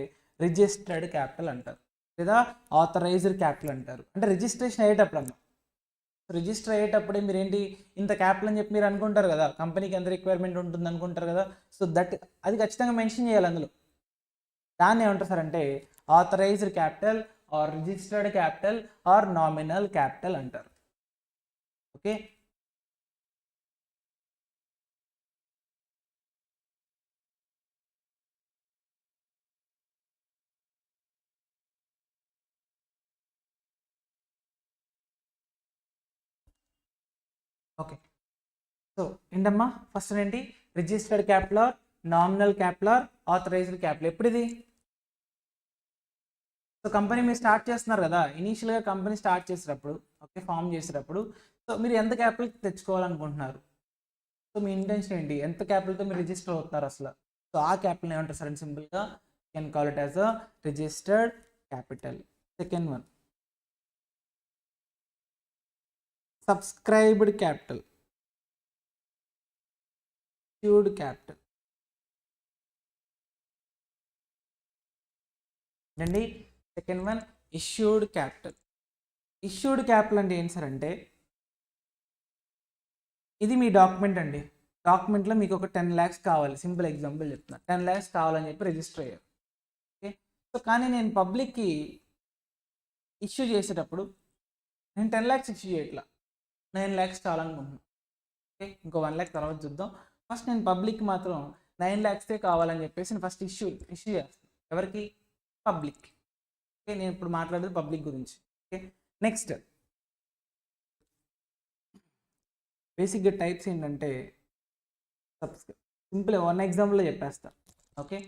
B: రిజిస్టర్డ్ క్యాపిటల్ అంటారు, లేదా ఆథరైజ్డ్ క్యాపిటల్ అంటారు. అంటే రిజిస్ట్రేషన్ అయ్యేటప్పుడు అన్న రిజిస్టర్ అయ్యేటప్పుడే మీరు ఏంటి ఇంత క్యాపిటల్ అని చెప్పి మీరు అనుకుంటారు కదా, కంపెనీకి ఎంత రిక్వైర్మెంట్ ఉంటుంది అనుకుంటారు కదా. సో అది ఖచ్చితంగా మెన్షన్ చేయాలి అందులో. దాన్ని ఏమంటారు సార్ అంటే authorised capital or registered capital or nominal capital అంటారు. Okay, okay. సో ఏంటమ్మా ఫస్ట్ ఏంటి registered capital or nominal capital or authorised capital. ఎప్పుడు ఇది? సో కంపెనీ మీరు స్టార్ట్ చేస్తున్నారు కదా, ఇనీషియల్గా కంపెనీ స్టార్ట్ చేసేటప్పుడు, ఓకే, ఫామ్ చేసేటప్పుడు సో మీరు ఎంత క్యాపిటల్ తెచ్చుకోవాలనుకుంటున్నారు. సో మీ ఇంటెన్షన్ ఏంటి, ఎంత క్యాపిటల్తో మీరు రిజిస్టర్ అవుతున్నారు అసలు. సో ఆ క్యాపిటల్ ఏమంటారు సార్ అని సింపుల్గా can call it as a registered capital. Second one subscribed capital, issued capital అండి. Second one issued capital. Issued capital అంటే ఏంటి సార్ అంటే ఇది మీ డాక్యుమెంట్ అండి, డాక్యుమెంట్లో మీకు ఒక 10 lakhs కావాలి, సింపుల్ ఎగ్జాంపుల్ చెప్తున్నా, 10 lakhs కావాలని చెప్పి రిజిస్టర్ అయ్యారు. ఓకే, సో కానీ నేను పబ్లిక్కి ఇష్యూ చేసేటప్పుడు నేను 10 lakhs ఇష్యూ చేయట్లా, 9 lakhs కావాలనుకుంటున్నాను. ఓకే, ఇంకో 1 lakh తర్వాత చూద్దాం. ఫస్ట్ నేను పబ్లిక్ మాత్రం 9 lakhs కావాలని చెప్పేసి నేను ఫస్ట్ ఇష్యూ చేస్తాను. ఎవరికి? పబ్లిక్. ఓకే, నేను ఇప్పుడు మాట్లాడేది పబ్లిక్ గురించి. ఓకే, నెక్స్ట్ బేసిక్గా టైప్స్ ఏంటంటే సింపుల్ 1 ఎగ్జాంపుల్లో చెప్పేస్తా. Okay,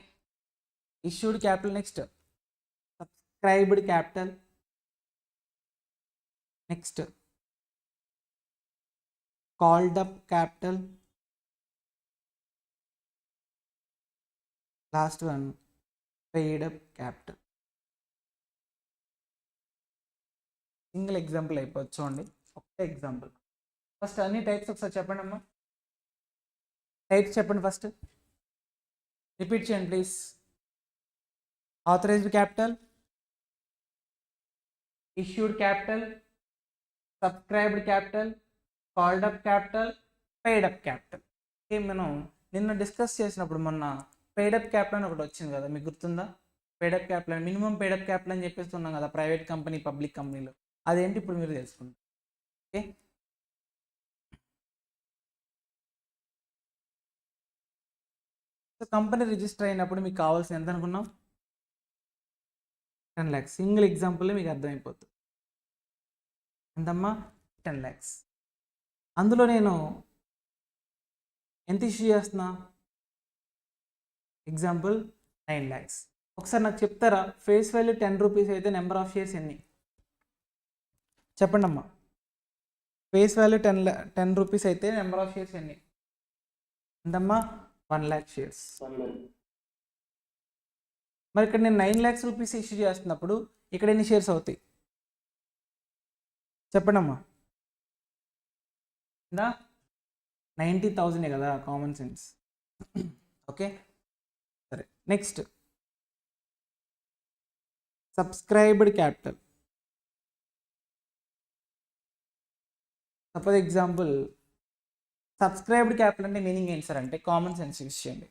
B: issued capital, next subscribed capital, next called up capital, last one paid up capital. Single example అయిపోవచ్చు చూడండి, ఒకే ఎగ్జాంపుల్. ఫస్ట్ అన్ని టైప్స్ ఒకసారి చెప్పండి అమ్మా, టైప్స్ చెప్పండి ఫస్ట్, రిపీట్ చేయండి please. Authorised capital, issued capital, subscribed capital, called up capital, paid up capital. మనం నిన్న డిస్కస్ చేసినప్పుడు మొన్న పెయిడ్ అప్ క్యాపిటల్ అని ఒకటి వచ్చింది కదా, మీకు గుర్తుందా? పెయిడ్ అప్ క్యాపిటల్ అని మినిమం పెయిడ్ అప్ క్యాపిటల్ అని చెప్పేస్తున్నాం కదా ప్రైవేట్ కంపెనీ పబ్లిక్ కంపెనీలో, అదేంటి ఇప్పుడు మీరు తెలుసుకుంటారు. ఓకే, సో కంపెనీ రిజిస్టర్ అయినప్పుడు మీకు కావాల్సిన ఎంత అనుకున్నాం? 10 lakhs. సింగిల్ ఎగ్జాంపుల్ మీకు అర్థమైపోతుంది. ఎంతమ్మా? 10 lakhs. అందులో నేను ఎంత ఇష్యూ చేస్తున్నా? Example 9 lakhs. ఒకసారి నాకు చెప్తారా, ఫేస్ వాల్యూ 10 rupees అయితే నెంబర్ ఆఫ్ షేర్స్ ఎన్ని? చెప్పండి అమ్మా. ఫేస్ వాల్యూ 10 rupees అయితే నెంబర్ ఆఫ్ షేర్స్ ఎన్ని? ఎంతమ్మా? 1 lakh షేర్స్. మరి ఇక్కడ నేను 9 lakhs rupees ఇష్యూ చేస్తున్నప్పుడు ఇక్కడ ఎన్ని షేర్స్ అవుతాయి చెప్పండి అమ్మా? 90,000 కదా, కామన్ సెన్స్. ఓకే, సరే. Next subscribed capital. Suppose example subscribed capital అంటే మీనింగ్ ఏంటి సార్ అంటే కామన్ సెన్స్ యూస్ చేయండి.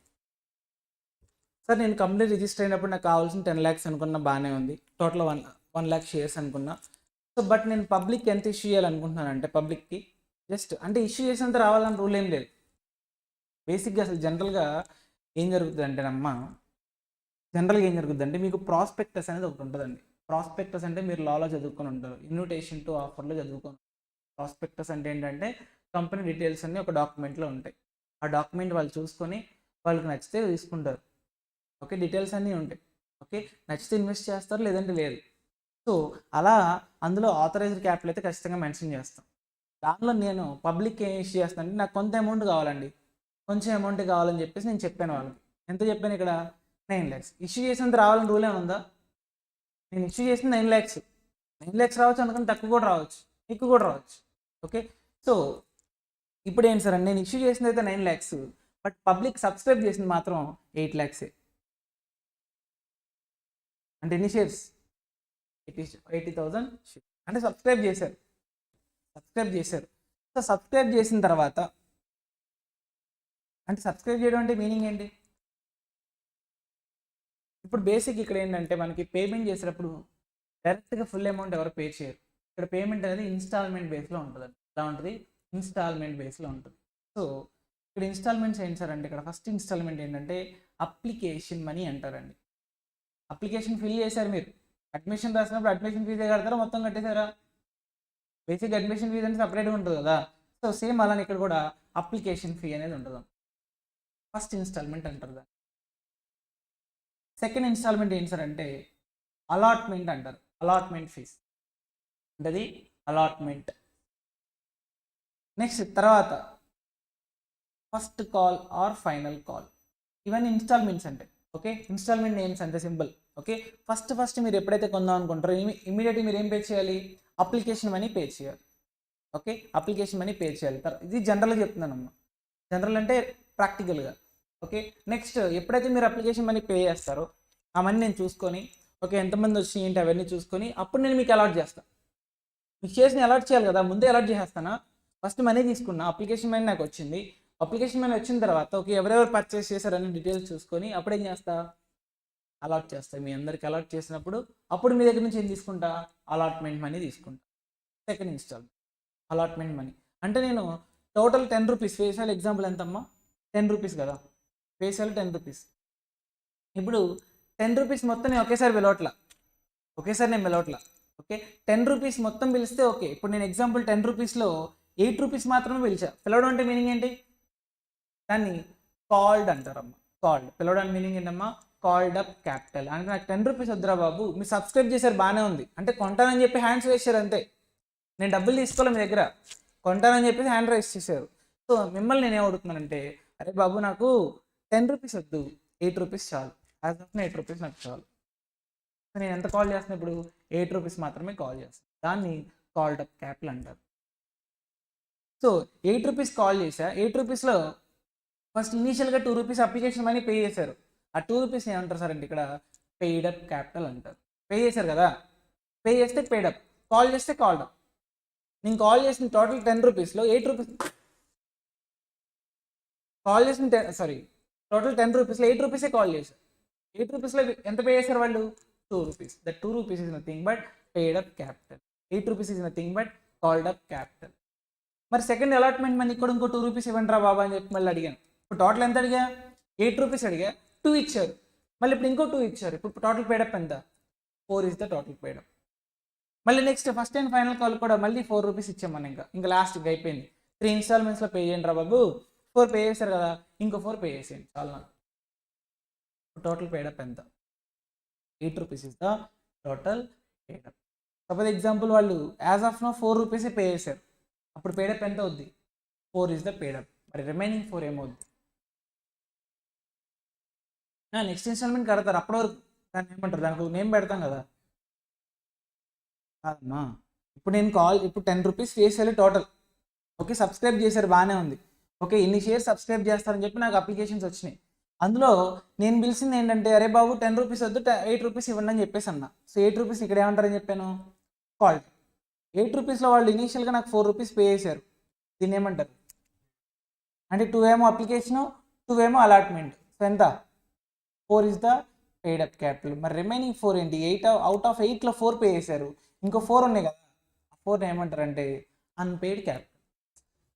B: సార్ నేను కంపెనీ రిజిస్టర్ అయినప్పుడు నాకు కావాల్సిన 10 lakhs అనుకున్నా, బాగానే ఉంది, టోటల్ 1 lakh షేర్స్ అనుకున్నా. సో బట్ నేను పబ్లిక్ ఎంత ఇష్యూ చేయాలనుకుంటున్నాను అంటే పబ్లిక్కి జస్ట్ అంటే ఇష్యూ చేసినంత రావాలని రూల్ ఏం లేదు. బేసిక్గా అసలు జనరల్గా ఏం జరుగుతుంది అంటే ఏం జరుగుతుంది అంటే మీకు ప్రాస్పెక్టస్ అనేది ఒకటి ఉంటుందండి. ప్రాస్పెక్టస్ అంటే మీరు లాలో చదువుకొని ఉంటారు, ఇన్విటేషన్ టు ఆఫర్లో చదువుకొని. ప్రాస్పెక్టస్ అంటే ఏంటంటే కంపెనీ డీటెయిల్స్ అన్నీ ఒక డాక్యుమెంట్లో ఉంటాయి, ఆ డాక్యుమెంట్ వాళ్ళు చూసుకొని వాళ్ళకి నచ్చితే తీసుకుంటారు. ఓకే, డీటెయిల్స్ అన్నీ ఉంటాయి. ఓకే, నచ్చితే ఇన్వెస్ట్ చేస్తారు, లేదంటే లేదు. సో అలా అందులో ఆథరైజ్డ్ క్యాపిటల్ అయితే ఖచ్చితంగా మెన్షన్ చేస్తాం. దానిలో నేను పబ్లిక్ ఏం ఇష్యూ చేస్తాను అంటే నాకు కొంత అమౌంట్ కావాలండి, కొంచెం అమౌంట్ కావాలని చెప్పేసి నేను చెప్పాను వాళ్ళకి. ఎంత చెప్పాను ఇక్కడ? 9 lakhs. ఇష్యూ చేసినంత రావాలని రూల్ ఏమైనా ఉందా? నేను ఇష్యూ చేసిన 9 lakhs. 9 lakhs రావచ్చు, అందుకని తక్కువ కూడా రావచ్చు, ఎక్కువ కూడా రావచ్చు. ఓకే, సో ఇప్పుడు ఏంటి సార్, నేను ఇష్యూ చేసింది అయితే 9 lakhs, బట్ పబ్లిక్ సబ్స్క్రైబ్ చేసింది మాత్రం 8 lakhs. అంటే ఎన్ని షేర్స్? 80,000 షేర్. అంటే సబ్స్క్రైబ్ చేశారు. సో సబ్స్క్రైబ్ చేసిన తర్వాత అంటే సబ్స్క్రైబ్ చేయడం అంటే మీనింగ్ ఏంటి? ఇప్పుడు బేసిక్ ఇక్కడ ఏంటంటే మనకి పేమెంట్ చేసేటప్పుడు డైరెక్ట్గా ఫుల్ అమౌంట్ ఎవరు పే చేయరు. ఇక్కడ పేమెంట్ అనేది ఇన్స్టాల్మెంట్ బేస్లో ఉంటుంది. ఎలా ఉంటుంది? ఇన్స్టాల్మెంట్ బేస్లో ఉంటుంది. సో ఇక్కడ ఇన్స్టాల్మెంట్స్ ఏంటి సార్ అంటే, ఇక్కడ ఫస్ట్ ఇన్స్టాల్మెంట్ ఏంటంటే అప్లికేషన్ మనీ అంటారండి. అప్లికేషన్ ఫిల్ చేశారు మీరు, అడ్మిషన్ రాసినప్పుడు అడ్మిషన్ ఫీజే కడతారా, మొత్తం కట్టేశారా? బేసిక్ అడ్మిషన్ ఫీజ్ అంటే సపరేట్గా ఉంటుంది కదా. సో సేమ్ అలానే ఇక్కడ కూడా అప్లికేషన్ ఫీ అనేది ఉంటుంది. ఫస్ట్ ఇన్స్టాల్మెంట్ అంటారు దాన్ని. సెకండ్ ఇన్స్టాల్మెంట్ ఏంటి సార్ అంటే అలాట్మెంట్ అంటారు. అలాట్మెంట్ ఫీజ్ అంటే అలాట్మెంట్. నెక్స్ట్ తర్వాత first call or final call, ఇవన్నీ ఇన్స్టాల్మెంట్స్ అంటే. ఓకే, ఇన్స్టాల్మెంట్ నేమ్స్ అంతే సింపుల్. ఓకే, ఫస్ట్ మీరు ఎప్పుడైతే కొందాం అనుకుంటారో ఇమీడియట్గా మీరు ఏం పే చేయాలి? అప్లికేషన్ మనీ పే చేయాలి. ఓకే, అప్లికేషన్ మనీ పే చేయాలి. ఇది జనరల్గా చెప్తున్నానమ్మా, జనరల్ అంటే ప్రాక్టికల్గా. ఓకే, నెక్స్ట్ ఎప్పుడైతే మీరు అప్లికేషన్ మనీ పే చేస్తారో ఆ మనీ నేను చూసుకొని, ఓకే ఎంతమంది వచ్చినాయి ఏంటి అవన్నీ చూసుకొని అప్పుడు నేను మీకు అలాట్ చేస్తాను. మీకు చేసిన అలాట్ చేయాలి కదా, ముందే అలాట్ చేసేస్తానా? ఫస్ట్ మనీ తీసుకున్నా, అప్లికేషన్ మనీ నాకు వచ్చింది. అప్లికేషన్ మనీ వచ్చిన తర్వాత ఓకే ఎవరెవరు పర్చేస్ చేశారని డీటెయిల్స్ చూసుకొని అప్పుడు ఏం చేస్తా? అలాట్ చేస్తా. మీ అందరికి అలాట్ చేసినప్పుడు అప్పుడు మీ దగ్గర నుంచి ఏం తీసుకుంటా? అలాట్మెంట్ మనీ తీసుకుంటా. సెకండ్ ఇన్స్టాల్మెంట్ అలాట్మెంట్ మనీ అంటే నేను టోటల్ 10 రూపీస్ వేసాలి. ఎగ్జాంపుల్ ఎంతమ్మా? 10 రూపీస్ కదా, వేసాలి 10 రూపీస్. ఇప్పుడు 10 రూపీస్ మొత్తం నేను ఒకేసారి పిలవట్లా. ఓకే, 10 రూపీస్ మొత్తం పిలిస్తే ఓకే. ఇప్పుడు నేను ఎగ్జాంపుల్ 10 రూపీస్లో 8 రూపీస్ మాత్రమే పిలిచా. పిలవడం అంటే మీనింగ్ ఏంటి? దాన్ని కాల్డ్ అంటారమ్మా. కాల్డ్ పిలవడానికి మీనింగ్ ఏంటమ్మా? Called up capital. అంటే నాకు 10 రూపీస్ వద్దురా బాబు, మీరు సబ్స్క్రైబ్ చేశారు బాగానే ఉంది, అంటే కొంటానని చెప్పి హ్యాండ్స్ వేసారు అంతే. నేను డబ్బులు తీసుకోవాలి మీ దగ్గర, కొంటానని చెప్పేసి హ్యాండ్ రైస్ చేశారు. సో మిమ్మల్ని నేనేం అడుగుతున్నానంటే, అరే బాబు నాకు 10 రూపీస్ వద్దు, 8 రూపీస్ చాలు. యాజ్ ఆఫ్ 8 రూపీస్ నాకు చాలు. సో నేను ఎంత కాల్ చేస్తున్నా ఇప్పుడు? 8 రూపీస్ మాత్రమే కాల్ చేస్తాను. దాన్ని కాల్డ్ అప్ క్యాపిటల్ అంటారు. సో 8 రూపీస్ కాల్ చేశా. 8 రూపీస్లో ఫస్ట్ ఇనీషియల్గా 2 రూపీస్ అప్లికేషన్ మనీ పే చేశారు. ఆ 2 రూపీస్ ఏమంటారు సార్ అంటే ఇక్కడ పెయిడ్ అప్ క్యాపిటల్ అంటారు. పే చేశారు కదా, పే చేస్తే పెయిడ్ అప్, కాల్ చేస్తే కాల్డ్ అప్. నేను కాల్ చేసిన టోటల్ 10 రూపీస్లో 8 రూపీస్ కాల్ చేసిన టోటల్ 10 రూపీస్లో 8 రూపీసే కాల్ చేశారు. 8 రూపీస్లో ఎంత పే చేశారు వాళ్ళు? 2 rupees. That 2 rupees is nothing but paid up capital. 8 rupees is nothing but called up capital. మరి సెకండ్ అలాట్మెంట్ మనీ కూడా ఇంకో 2 రూపీస్ ఇవ్వండి రా బాబా అని చెప్పి మళ్ళీ అడిగాను. ఇప్పుడు టోటల్ ఎంత అడిగా? 8 రూపీస్ అడిగా, 2 ఇచ్చారు. మళ్ళీ ఇప్పుడు ఇంకో 2 ఇచ్చారు. ఇప్పుడు టోటల్ పేడప్ ఎంత? 4 ఇస్ ద టోటల్ పేడప్. మళ్ళీ next first and final call కూడా మళ్ళీ 4 రూపీస్ ఇచ్చాం మనం. ఇంకా లాస్ట్గా అయిపోయింది. 3 ఇన్స్టాల్మెంట్స్లో పే చేయండి రా బాబు. 4 పే చేశారు కదా, ఇంకో 4 పే చేసేయండి చాలా. టోటల్ పేడప్ ఎంత? 8 rupees is the total paid-up. Suppose example వాళ్ళు యాజ్ ఆఫ్ నో 4 రూపీసే పే చేశారు. అప్పుడు పేడప్ ఎంత అవుద్ది? 4 ఇస్ ద పేడప్. మరి రిమైనింగ్ 4 ఏమవుద్ది? నెక్స్ట్ ఇన్స్టాల్మెంట్ కడతారు. అప్పటి వరకు దాన్ని ఏమంటారు? దానికి ఒక నేమ్ పెడతాం కదా. కాదమ్మా, ఇప్పుడు 10 రూపీస్ వేసేయాలి టోటల్. ఓకే, సబ్స్క్రైబ్ చేశారు బాగానే ఉంది. ఓకే, ఇన్ని షేర్స్ సబ్స్క్రైబ్ చేస్తారని చెప్పి నాకు అప్లికేషన్స్ వచ్చినాయి. అందులో నేను పిలిచింది ఏంటంటే, అరే బాబు 10 రూపీస్ వద్దు 8 రూపీస్ ఇవ్వండి అని చెప్పేసి అన్న. సో 8 రూపీస్ ఇక్కడ ఏమంటారని చెప్పాను? కాల్డ్. 8 రూపీస్లో వాళ్ళు ఇనీషియల్గా నాకు 4 రూపీస్ పే చేశారు. దీన్ని ఏమంటారు అంటే 2 ఏమో అప్లికేషను, 2 ఏమో అలాట్మెంట్. సో ఎంత? 4 is the paid up capital. మరి రిమైనింగ్ 4 ఏంటి? 8 అవుట్ ఆఫ్ 8లో 4 పే చేశారు, ఇంకో 4 ఉన్నాయి కదా. 4 ఏమంటారు అంటే అన్పెయిడ్ క్యాపిటల్.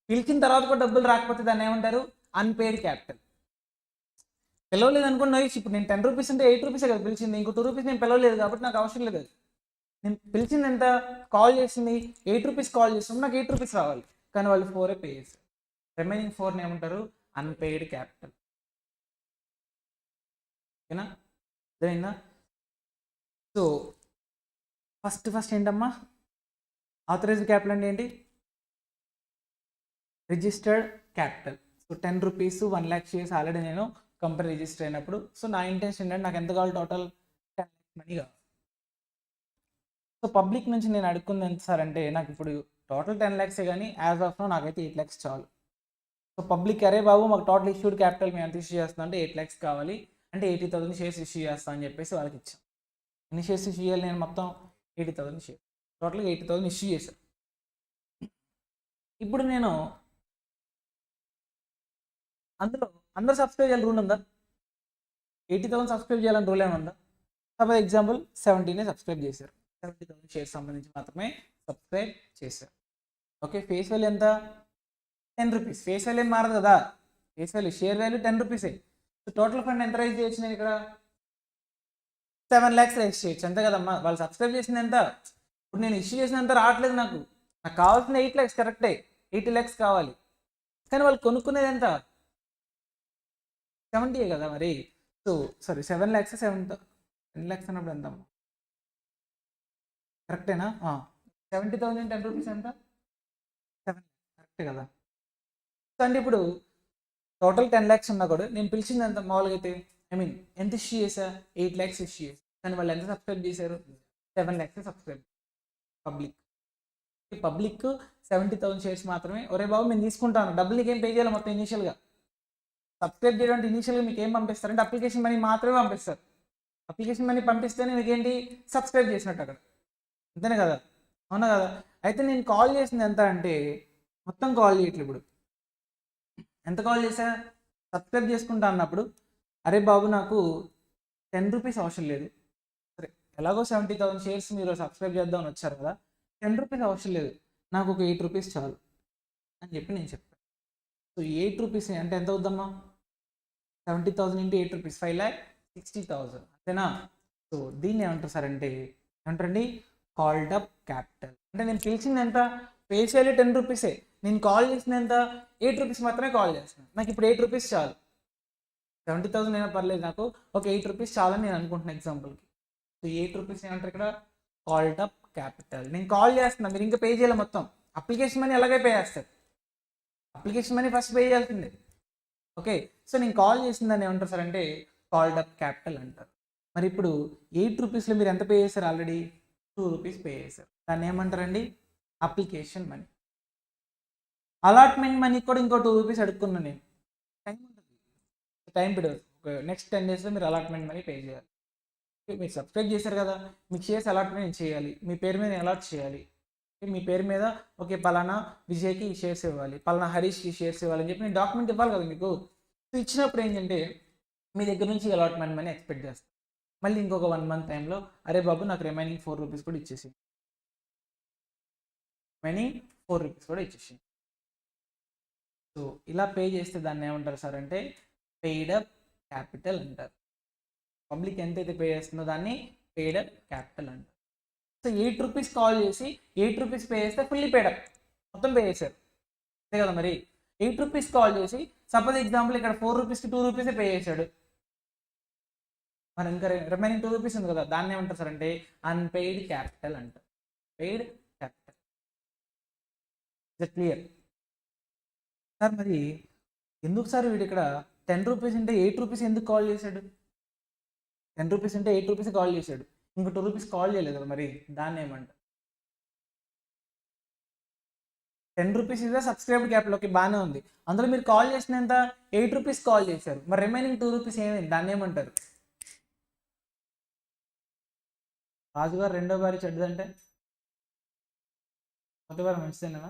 B: పిలిచిన తర్వాత కూడా డబ్బులు రాకపోతే దాన్ని ఏమంటారు? Unpaid capital. పిలవలేదు అనుకున్నా, ఇప్పుడు నేను 10 రూపీస్ అంటే 8 రూపీసే కదా పిలిచింది, ఇంకో 2 రూపీస్ నేను పిలవలేదు కాబట్టి నాకు అవసరం లేదు. నేను పిలిచింది ఎంత? కాల్ చేసింది 8 రూపీస్ కాల్ చేస్తాం, నాకు 8 రూపీస్ రావాలి, కానీ వాళ్ళు 4 పే చేస్తారు. రిమైనింగ్ 4 ఏమంటారు? Unpaid capital. ఓకేనా, అర్థమైందా? సో ఫస్ట్ ఏంటమ్మా? ఆథరైజ్డ్ క్యాపిటల్ అంటే ఏంటి? Registered capital. So so 10 rupees 1 lakh shares already నేను కంపెనీ రిజిస్టర్ అయినప్పుడు. సో నా ఇంటెన్షన్ ఏంటంటే నాకు ఎంత కావాలి, టోటల్ 10 lakhs మనీ కావాలి. సో పబ్లిక్ నుంచి నేను అడుక్కుంది ఎంత సార్ అంటే, నాకు ఇప్పుడు టోటల్ 10 lakhs కానీ యాజ్ ఆఫ్ నో నాకైతే 8 lakhs చాలు. సో పబ్లిక్ అరే బాబు మాకు టోటల్ ఇష్యూడ్ క్యాపిటల్ మేము ఎంత ఇష్యూ చేస్తాం అంటే 8 lakhs కావాలి, అంటే 80,000 షేర్స్ ఇష్యూ చేస్తాను అని చెప్పేసి వాళ్ళకి ఇచ్చాను. ఎన్ని షేర్స్ ఇష్యూ చేయాలి నేను, మొత్తం 80,000 షేర్, టోటల్గా 80,000 ఇష్యూ చేశాను. ఇప్పుడు నేను అందులో అందరూ సబ్స్క్రైబ్ చేయాలి రూల్ ఉందా, 80,000 సబ్స్క్రైబ్ చేయాలని రూల్ ఏమైనా ఉందా? సపోజ్ ఎగ్జాంపుల్ 70 సబ్స్క్రైబ్ చేశారు, 70,000 షేర్స్ సంబంధించి మాత్రమే సబ్స్క్రైబ్ చేశారు. ఓకే, ఫేస్ వాల్యూ ఎంత, 10 రూపీస్. ఫేస్ వాల్యూ ఏం మారదు కదా, ఫేస్ వాల్యూ షేర్ వాల్యూ 10 రూపీసే. సో టోటల్ ఫండ్ ఎంత రైజ్ చేయొచ్చు నేను ఇక్కడ, 7 lakhs రైజ్ చేయొచ్చు, అంతే కదమ్మా. వాళ్ళు సబ్స్క్రైబ్ చేసింది ఎంత, ఇప్పుడు నేను ఇష్యూ చేసినంత రావట్లేదు, నాకు కావాల్సిన 8 lakhs కరెక్టే, 80 lakhs కావాలి, కానీ వాళ్ళు కొనుక్కునేది ఎంత, 70 కదా మరి. సో సారీ 7 lakhs 10 lakhs అన్నప్పుడు ఎంత కరెక్టేనా, 70,000 10 రూపీస్ ఎంత, 7 కరెక్టే కదా. సో అంటే ఇప్పుడు టోటల్ 10 lakhs ఉన్నా కూడా నేను పిలిచింది ఎంత మామూలుగా అయితే, ఐ మీన్ ఎంత ఇష్యూ చేసా, 8 lakhs ఇష్యూ చేసా, కానీ వాళ్ళు ఎంత సబ్స్క్రైబ్ చేశారు, 7 lakhs సబ్స్క్రైబ్. పబ్లిక్ 70,000 షేర్స్ మాత్రమే, ఒరే బాబు మేము తీసుకుంటాను, డబ్బులు నీకేం పే చేయాలి మొత్తం ఇనీషియల్గా. సబ్స్క్రైబ్ చేయడం అంటే ఇనీషియల్గా మీకు ఏం పంపిస్తారంటే అప్లికేషన్ మనీ మాత్రమే పంపిస్తారు. అప్లికేషన్ మనీ పంపిస్తేనే మీకు ఏంటి, సబ్స్క్రైబ్ చేసినట్టు అక్కడ, అంతేనే కదా, అవునా కదా. అయితే నేను కాల్ చేసింది ఎంత అంటే, మొత్తం కాల్ చేయట్లేదు. ఇప్పుడు ఎంత కాల్ చేసా, సబ్స్క్రైబ్ చేసుకుంటా అన్నప్పుడు, అరే బాబు నాకు 10 రూపీస్ అవసరం లేదు, సరే ఎలాగో 70,000 షేర్స్ మీరు సబ్స్క్రైబ్ చేద్దామని వచ్చారు కదా, 10 రూపీస్ అవసరం లేదు, నాకు ఒక 8 రూపీస్ చాలు అని చెప్పి నేను చెప్పాను. సో 8 రూపీస్ అంటే ఎంత అవుద్దమ్మా, 70,000 ఇంటూ 8 రూపీస్ 5,60,000, అంతేనా. సో దీన్ని ఏమంటారు సార్ అంటే, ఏమంటారండి, కాల్డ్ అప్ క్యాపిటల్. అంటే నేను పిలిచింది ఎంత, ఫేస్ వాల్యూ 10 రూపీసే, నేను కాల్ చేసింది ఎంత, 8 రూపీస్ మాత్రమే కాల్ చేస్తున్నాను, నాకు ఇప్పుడు 8 రూపీస్ చాలు. 70,000 అయినా పర్లేదు, నాకు ఒక 8 రూపీస్ చాలని నేను అనుకుంటున్నాను ఎగ్జాంపుల్కి. సో 8 రూపీస్ ఏమంటారు ఇక్కడ, కాల్డ్ అప్ క్యాపిటల్. నేను కాల్ చేస్తున్నా, మీరు ఇంకా పే చేయాలి, మొత్తం అప్లికేషన్ మనీ అలాగే పే చేస్తారు, అప్లికేషన్ మనీ ఫస్ట్ పే చేయాల్సిందే. ఓకే, సో నేను కాల్ చేసిందని ఏమంటారు సార్ అంటే, కాల్డ్ అప్ క్యాపిటల్ అంటారు. మరి ఇప్పుడు 8 రూపీస్లో మీరు ఎంత పే చేశారు, ఆల్రెడీ 2 రూపీస్ పే చేశారు, దాన్ని ఏమంటారండి, అప్లికేషన్ మనీ. అలాట్మెంట్ మనీ కూడా ఇంకో 2 రూపీస్ అడుక్కున్నాను నేను, టైం ఉంటుంది, టైం పీరియడ్, నెక్స్ట్ 10 daysలో మీరు అలాట్మెంట్ మనీ పే చేయాలి. మీరు సబ్స్క్రైబ్ చేశారు కదా, మీకు షేర్స్ అలాట్మెంట్ చేయాలి, మీ పేరు మీద అలాట్ చేయాలి, మీ పేరు మీద ఓకే పలానా విజయ్కి ఈ షేర్స్ ఇవ్వాలి, పలానా హరీష్కి షేర్స్ ఇవ్వాలని చెప్పి నేను డాక్యుమెంట్ ఇవ్వాలి కదా మీకు. సో ఇచ్చినప్పుడు ఏంటంటే మీ దగ్గర నుంచి అలాట్మెంట్ మనీ ఎక్స్పెక్ట్ చేస్తాను. మళ్ళీ ఇంకొక 1 month టైంలో, అరే బాబు నాకు రిమైనింగ్ 4 రూపీస్ కూడా ఇచ్చేసి, సో ఇలా పే చేస్తే దాన్ని ఏమంటారు సార్ అంటే, పెయిడ్ అప్ క్యాపిటల్ అంటారు. పబ్లిక్ ఎంతైతే పే చేస్తుందో దాన్ని పెయిడ్ అప్ క్యాపిటల్ అంటారు. సో 8 రూపీస్ కాల్ చేసి 8 రూపీస్ పే చేస్తే ఫుల్లీ పేడ్ అప్, మొత్తం పే చేశారు, అంతే కదా. మరి 8 రూపీస్ కాల్ చేసి సపోజ్ ఎగ్జాంపుల్ ఇక్కడ 4 రూపీస్కి 2 రూపీసే పే చేశాడు, మరి ఇంకా రిమైనింగ్ 2 రూపీస్ ఉంది కదా, దాన్ని ఏమంటారు సార్ అంటే, అన్పెయిడ్ క్యాపిటల్ అంటారు. Paid capital. Is it clear sir? మరి ఎందుకు సార్ వీడు ఇక్కడ 10 రూపీస్ అంటే 8 రూపీస్ ఎందుకు కాల్ చేశాడు, 10 రూపీస్ అంటే 8 రూపీస్ కాల్ చేశాడు, ఇంకో 2 రూపీస్ కాల్ చేయలేదు కదా, మరి దాన్ని ఏమంటారు, 10 రూపీస్ ఇదే సబ్స్క్రైబ్ క్యాపిటల్. ఓకే బాగానే ఉంది, అందులో మీరు కాల్ చేసిన ఎంత, 8 రూపీస్ కాల్ చేశారు, మరి రిమైనింగ్ 2 రూపీస్ ఏమైంది, దాన్ని ఏమంటారు. రాజుగారు రెండో భార్య చెడ్డదంటే మొదటి వారు మంచిదేనా.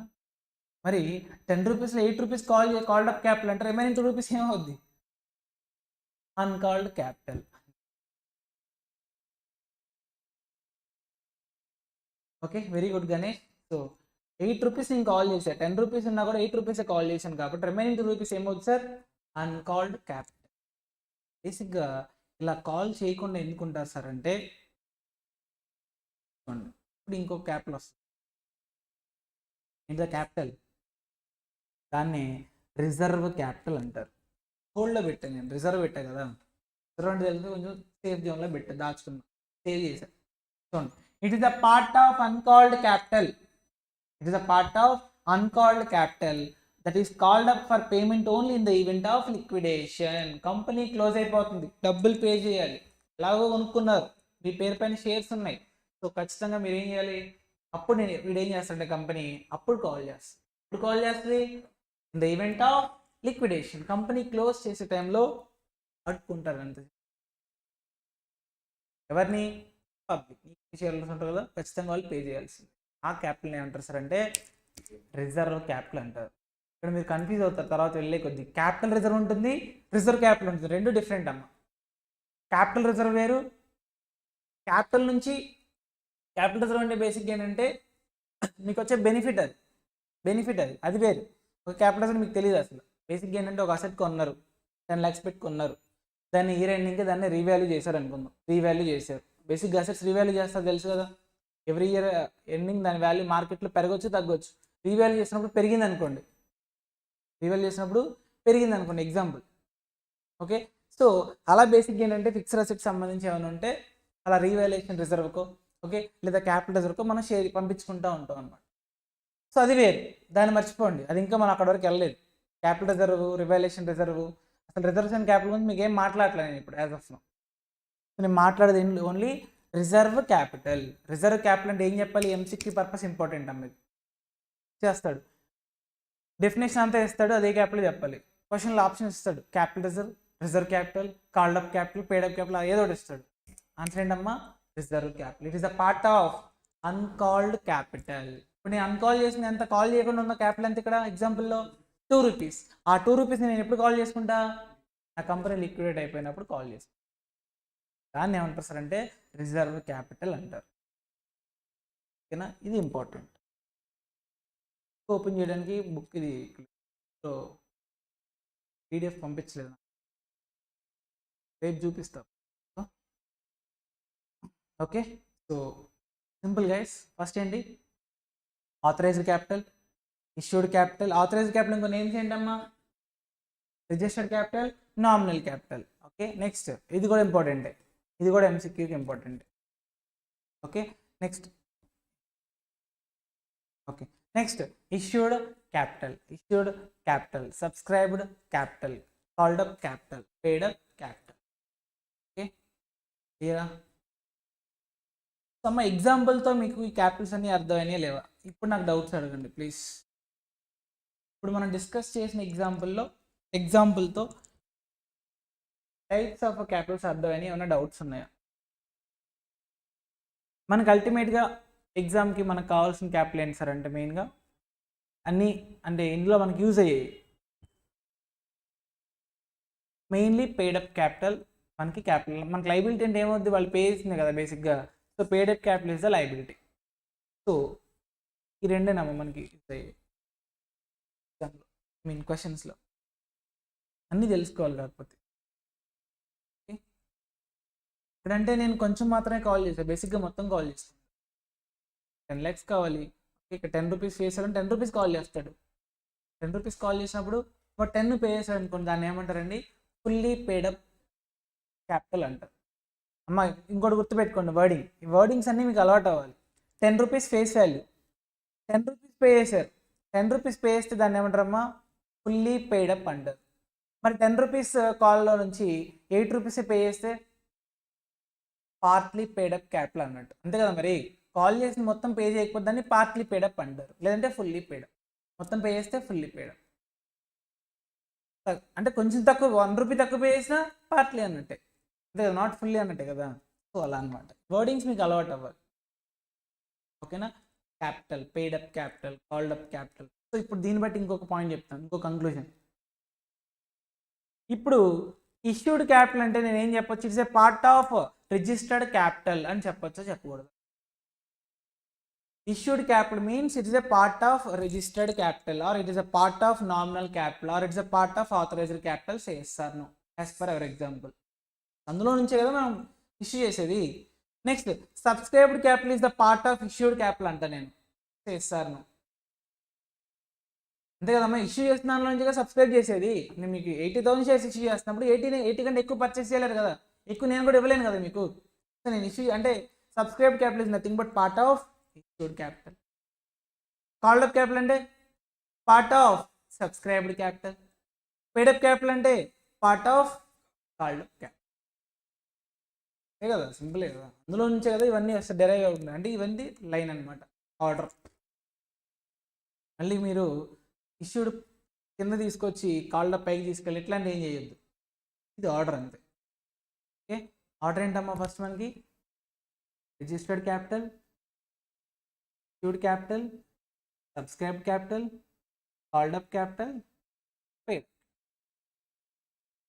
B: మరి 10 రూపీస్లో 8 రూపీస్ కాల్డ్ అప్ క్యాపిటల్ అంటే రిమైనింగ్ 2 రూపీస్ ఏమవుద్ది, uncalled capital. Okay very good Ganesh. So 8 rupees నేను కాల్ చేశాను, 10 రూపీస్ ఉన్నా కూడా 8 రూపీసే కాల్ చేశాను కాబట్టి రిమైనింగ్ 2 రూపీస్ ఏమవుతుంది సార్, అన్కాల్డ్ క్యాపిటల్. బేసిక్గా ఇలా కాల్ చేయకుండా ఎందుకుంటారు సార్ అంటే, ఇప్పుడు ఇంకొక క్యాపిటల్ వస్తుంది, ఇంత క్యాపిటల్, దాన్ని రిజర్వ్ క్యాపిటల్ అంటారు. హోల్డ్లో పెట్టాను నేను, రిజర్వ్ పెట్టా కదా, రిజర్వ్ అంటే తెలిసి కొంచెం సేఫ్ జోన్లో పెట్టా, దాచుకున్నా, సేవ్ చేశాను. చూడండి, it is the part of uncalled capital, it is the part of uncalled capital that is called up for payment only in the event of liquidation. Company close అయిపోతుంది, డబ్బులు pay చేయాలి, ఎలాగో కొనుక్కున్నారు, మీ పేరు పైన షేర్స్ ఉన్నాయి, సో ఖచ్చితంగా మీరు ఏం చేయాలి, అప్పుడు వీడు ఏం చేస్తాడంటే కంపెనీ అప్పుడు కాల్ చేస్తుంది. ఇప్పుడు కాల్ చేస్తుంది in the event of liquidation. Company close చేసే టైంలో అడుక్కుంటారు అంతే. ఎవరిని? పబ్లిక్. షేర్లు ఉంటారు కదా, ఖచ్చితంగా వాళ్ళు పే చేయాల్సింది. ఆ క్యాపిటల్ ఏమంటారు సార్ అంటే రిజర్వ్ క్యాపిటల్ అంటారు. ఇక్కడ మీరు కన్ఫ్యూజ్ అవుతారు తర్వాత వెళ్ళే కొద్ది. క్యాపిటల్ రిజర్వ్ ఉంటుంది, రిజర్వ్ క్యాపిటల్ ఉంటుంది, రెండు డిఫరెంట్ అమ్మ. క్యాపిటల్ రిజర్వ్ వేరు. క్యాపిటల్ నుంచి క్యాపిటల్ రిజర్వ్ అంటే బేసిక్ ఏంటంటే మీకు వచ్చే బెనిఫిట్, అది వేరు. ఒక క్యాపిటల్ రిజర్వ్ మీకు తెలియదు అసలు. బేసిక్ ఏంటంటే ఒక అసెట్ కొన్నారు, 10 lakhs పెట్టి కొన్నారు, దాన్ని ఇయర్ ఎండింగ్కి దాన్ని రీవాల్యూ చేశారు అనుకుందాం. రీవాల్యూ చేశారు. బేసిక్గా అసెట్స్ రీవాల్యూ చేస్తారు తెలుసు కదా, ఎవ్రీ ఇయర్ ఎండింగ్ దాని వాల్యూ మార్కెట్లో పెరగచ్చు తగ్గొచ్చు. రీవాల్యూ చేసినప్పుడు పెరిగింది అనుకోండి, ఎగ్జాంపుల్. ఓకే, సో అలా బేసిక్ ఏంటంటే ఫిక్స్డ్ అసెట్స్ సంబంధించి ఏమైనా ఉంటే అలా రీవాల్యుయేషన్ రిజర్వ్కో, ఓకే, లేదా క్యాపిటల్ రిజర్వ్కో మనం షేర్ పంపించుకుంటూ ఉంటాం అనమాట. సో అది వేరు, దాన్ని మర్చిపోండి, అది ఇంకా మనం అక్కడ వరకు వెళ్ళలేదు. క్యాపిటల్ రిజర్వ్, రివాల్యుయేషన్ రిజర్వ్, అసలు రిజర్వ్స్ అండ్ క్యాపిటల్ గురించి మీకు ఏం మాట్లాడలేదు నేను ఇప్పుడు యాజ్ ఆఫ్ నౌ. నేను మాట్లాడేది only reserve capital. Reserve capital అంటే ఏం చెప్పాలి, ఎంసీక్యూ పర్పస్ ఇంపార్టెంట్ అమ్మది చేస్తాడు, డెఫినేషన్ అంతా ఇస్తాడు, అదే క్యాపిటల్ చెప్పాలి. క్వశ్చన్లో ఆప్షన్ ఇస్తాడు, capital reserve, reserve capital, called up capital, paid up capital, ఏదో ఒకటి ఇస్తాడు. ఆన్సర్ ఏంటమ్మా, reserve capital. It is a part of uncalled capital. ఇప్పుడు నేను అన్కాల్ చేసిన ఎంత కాల్ చేయకుండా ఉన్న క్యాపిటల్ ఎంత ఇక్కడ ఎగ్జాంపుల్లో 2 rupees. ఆ 2 rupees నేను ఎప్పుడు కాల్ చేసుకుంటా, ఆ కంపెనీ లిక్విడేట్ అయిపోయినప్పుడు కాల్ చేసుకుంటా. దాన్ని ఏమంటారు సార్ అంటే రిజర్వ్ క్యాపిటల్ అంటారు. ఓకేనా, ఇది ఇంపార్టెంట్. ఓపెన్ చేయడానికి బుక్ ఇది సో పీడిఎఫ్ పంపించలేదు, రేపు చూపిస్తాం. Okay, so simple guys. First ఏంటి, authorised capital, issued capital. Authorised capital ఇంకో నేమ్స్ ఏంటమ్మా, registered capital, nominal capital. Okay, next ఇది కూడా ఇంపార్టెంటే, ఇది కూడా ఎంసీక్యూకి important. Okay, next issued capital, subscribed capital, called up capital, paid up capital. Okay, క్లియరా? అమ్మ ఎగ్జాంపుల్తో మీకు ఈ క్యాపిటల్స్ అన్నీ అర్థమైనా లేవా? ఇప్పుడు నాకు డౌట్స్ అడగండి ప్లీజ్. ఇప్పుడు మనం డిస్కస్ చేసిన ఎగ్జాంపుల్తో టైప్స్ ఆఫ్ క్యాపిటల్స్ అర్థమైనా ఏమైనా డౌట్స్ ఉన్నాయా? మనకు అల్టిమేట్గా ఎగ్జామ్కి మనకు కావాల్సిన క్యాపిటల్ ఏంటి సార్ అంటే మెయిన్గా అన్నీ అంటే ఇందులో మనకి యూజ్ అయ్యాయి. మెయిన్లీ పేడప్ క్యాపిటల్, మనకి లైబిలిటీ అంటే ఏమవుద్ది, వాళ్ళు పే చేసింది కదా బేసిక్గా. So paid-up capital is the liability. So ఈ రెండేనమ్మా మనకి యూజ్ అయ్యాయి క్వశ్చన్స్లో. అన్నీ తెలుసుకోవాలి కాకపోతే. ఇప్పుడంటే నేను కొంచెం మాత్రమే కాల్ చేశాను, బేసిక్గా మొత్తం కాల్ చేస్తాను. 10 lakhs కావాలి, ఇక్కడ 10 rupees చేశాడని 10 rupees కాల్ చేస్తాడు. 10 rupees కాల్ చేసినప్పుడు 10 పే చేశాడు అనుకోండి, దాన్ని ఏమంటారండి, ఫుల్లీ పేడప్ క్యాపిటల్ అంటారు. అమ్మ ఇంకోటి గుర్తుపెట్టుకోండి, ఈ వర్డింగ్స్ అన్నీ మీకు అలవాటు అవ్వాలి. 10 rupees face value, 10 rupees pay చేశారు, 10 rupees పే చేస్తే దాన్ని ఏమంటారమ్మా, ఫుల్లీ పేడప్ అంటారు. మరి 10 rupees కాల్లో నుంచి 8 rupees పే చేస్తే పార్ట్లీ పేడప్ క్యాపిటల్ అన్నట్టు, అంతే కదా. మరి కాల్ చేసి మొత్తం పే చేయకపోతే దాన్ని పార్ట్లీ పేడప్ అంటారు, లేదంటే ఫుల్లీ పేడప్. మొత్తం పే చేస్తే ఫుల్లీ పేడప్, అంటే కొంచెం తక్కువ 1 rupee తక్కువ పే చేసినా పార్ట్లీ అన్నట్టే, అంతే కదా, నాట్ ఫుల్లీ అన్నట్టే కదా. సో అలా అనమాట, వర్డింగ్స్ మీకు అలవాటు అవ్వాలి. ఓకేనా, capital, paid up capital, called up capital. So ఇప్పుడు దీన్ని బట్టి ఇంకొక పాయింట్ చెప్తాను, ఇంకో కంక్లూజన్. ఇప్పుడు ఇష్యూడ్ క్యాపిటల్ అంటే నేను ఏం చెప్పొచ్చు, it's a part of registered capital అని చెప్పొచ్చా చెప్పకూడదు? Issued capital means it is a part of registered capital, or it is a part of nominal capital, or it is a part of authorized capital. Say yes or no as per our example. అందులో నుంచే కదా మనం issue చేసేది. Next subscribed capital is the part of issued capital అంట నేను. yes or no, అంతే కదమ్మా. Issue చేసిన దానిలో నుంచి సబ్స్క్రైబ్ చేసేది. నేను మీకు 80,000 షేర్స్ ఇష్యూ చేస్తున్నప్పుడు 80 కంటే ఎక్కువ పర్చేస్ చేయలేరు కదా, ఎక్కువ నేను కూడా ఇవ్వలేను కదా మీకు. సో నేను ఇష్యూ అంటే subscribed capital is nothing but part of issued capital. Called up capital అంటే part of subscribed capital. Paid up capital అంటే part of called up capital. అంతే కదా, సింపులే కదా, అందులో నుంచే కదా ఇవన్నీ వస్తే డెరైవ్ అవుతుంది. అంటే ఇవన్నీ లైన్ అనమాట, ఆర్డర్. మళ్ళీ మీరు ఇష్యూడ్ కింద తీసుకొచ్చి కాల్డ్ అప్ పైకి తీసుకెళ్ళి ఇట్లాంటి ఏం చేయొద్దు. ఇది ఆర్డర్ అంతే. ఓకే, ఆర్డర్ ఏంటమ్మా? ఫస్ట్ మనకి registered capital, issued capital, subscribed capital, called up capital, paid.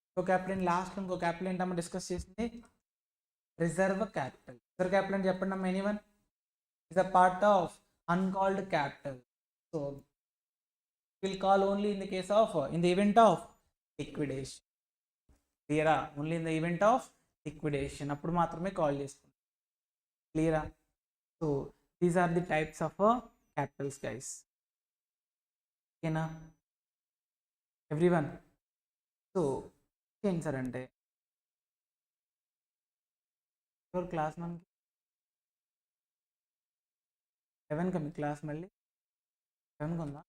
B: ఇంకో క్యాపిటల్ లాస్ట్ ఇంకో క్యాపిటల్ ఏంటమ్మా డిస్కస్ చేసింది? Reserve capital. రిజర్వ్ క్యాపిటల్ అని చెప్పండి అమ్మా, anyone? Is a part of uncalled capital. So will call only in the case of in the event of liquidation. క్లియరా? Only in the event of liquidation అప్పుడు మాత్రమే call చేసుకుంటాం. క్లియరా? So these are the types of Capitals guys. ఓకేనా everyone? So ఏంటి sir అంటే ఎవరు class మనకి 11 మీ క్లాస్? మళ్ళీ 11 ఉందా?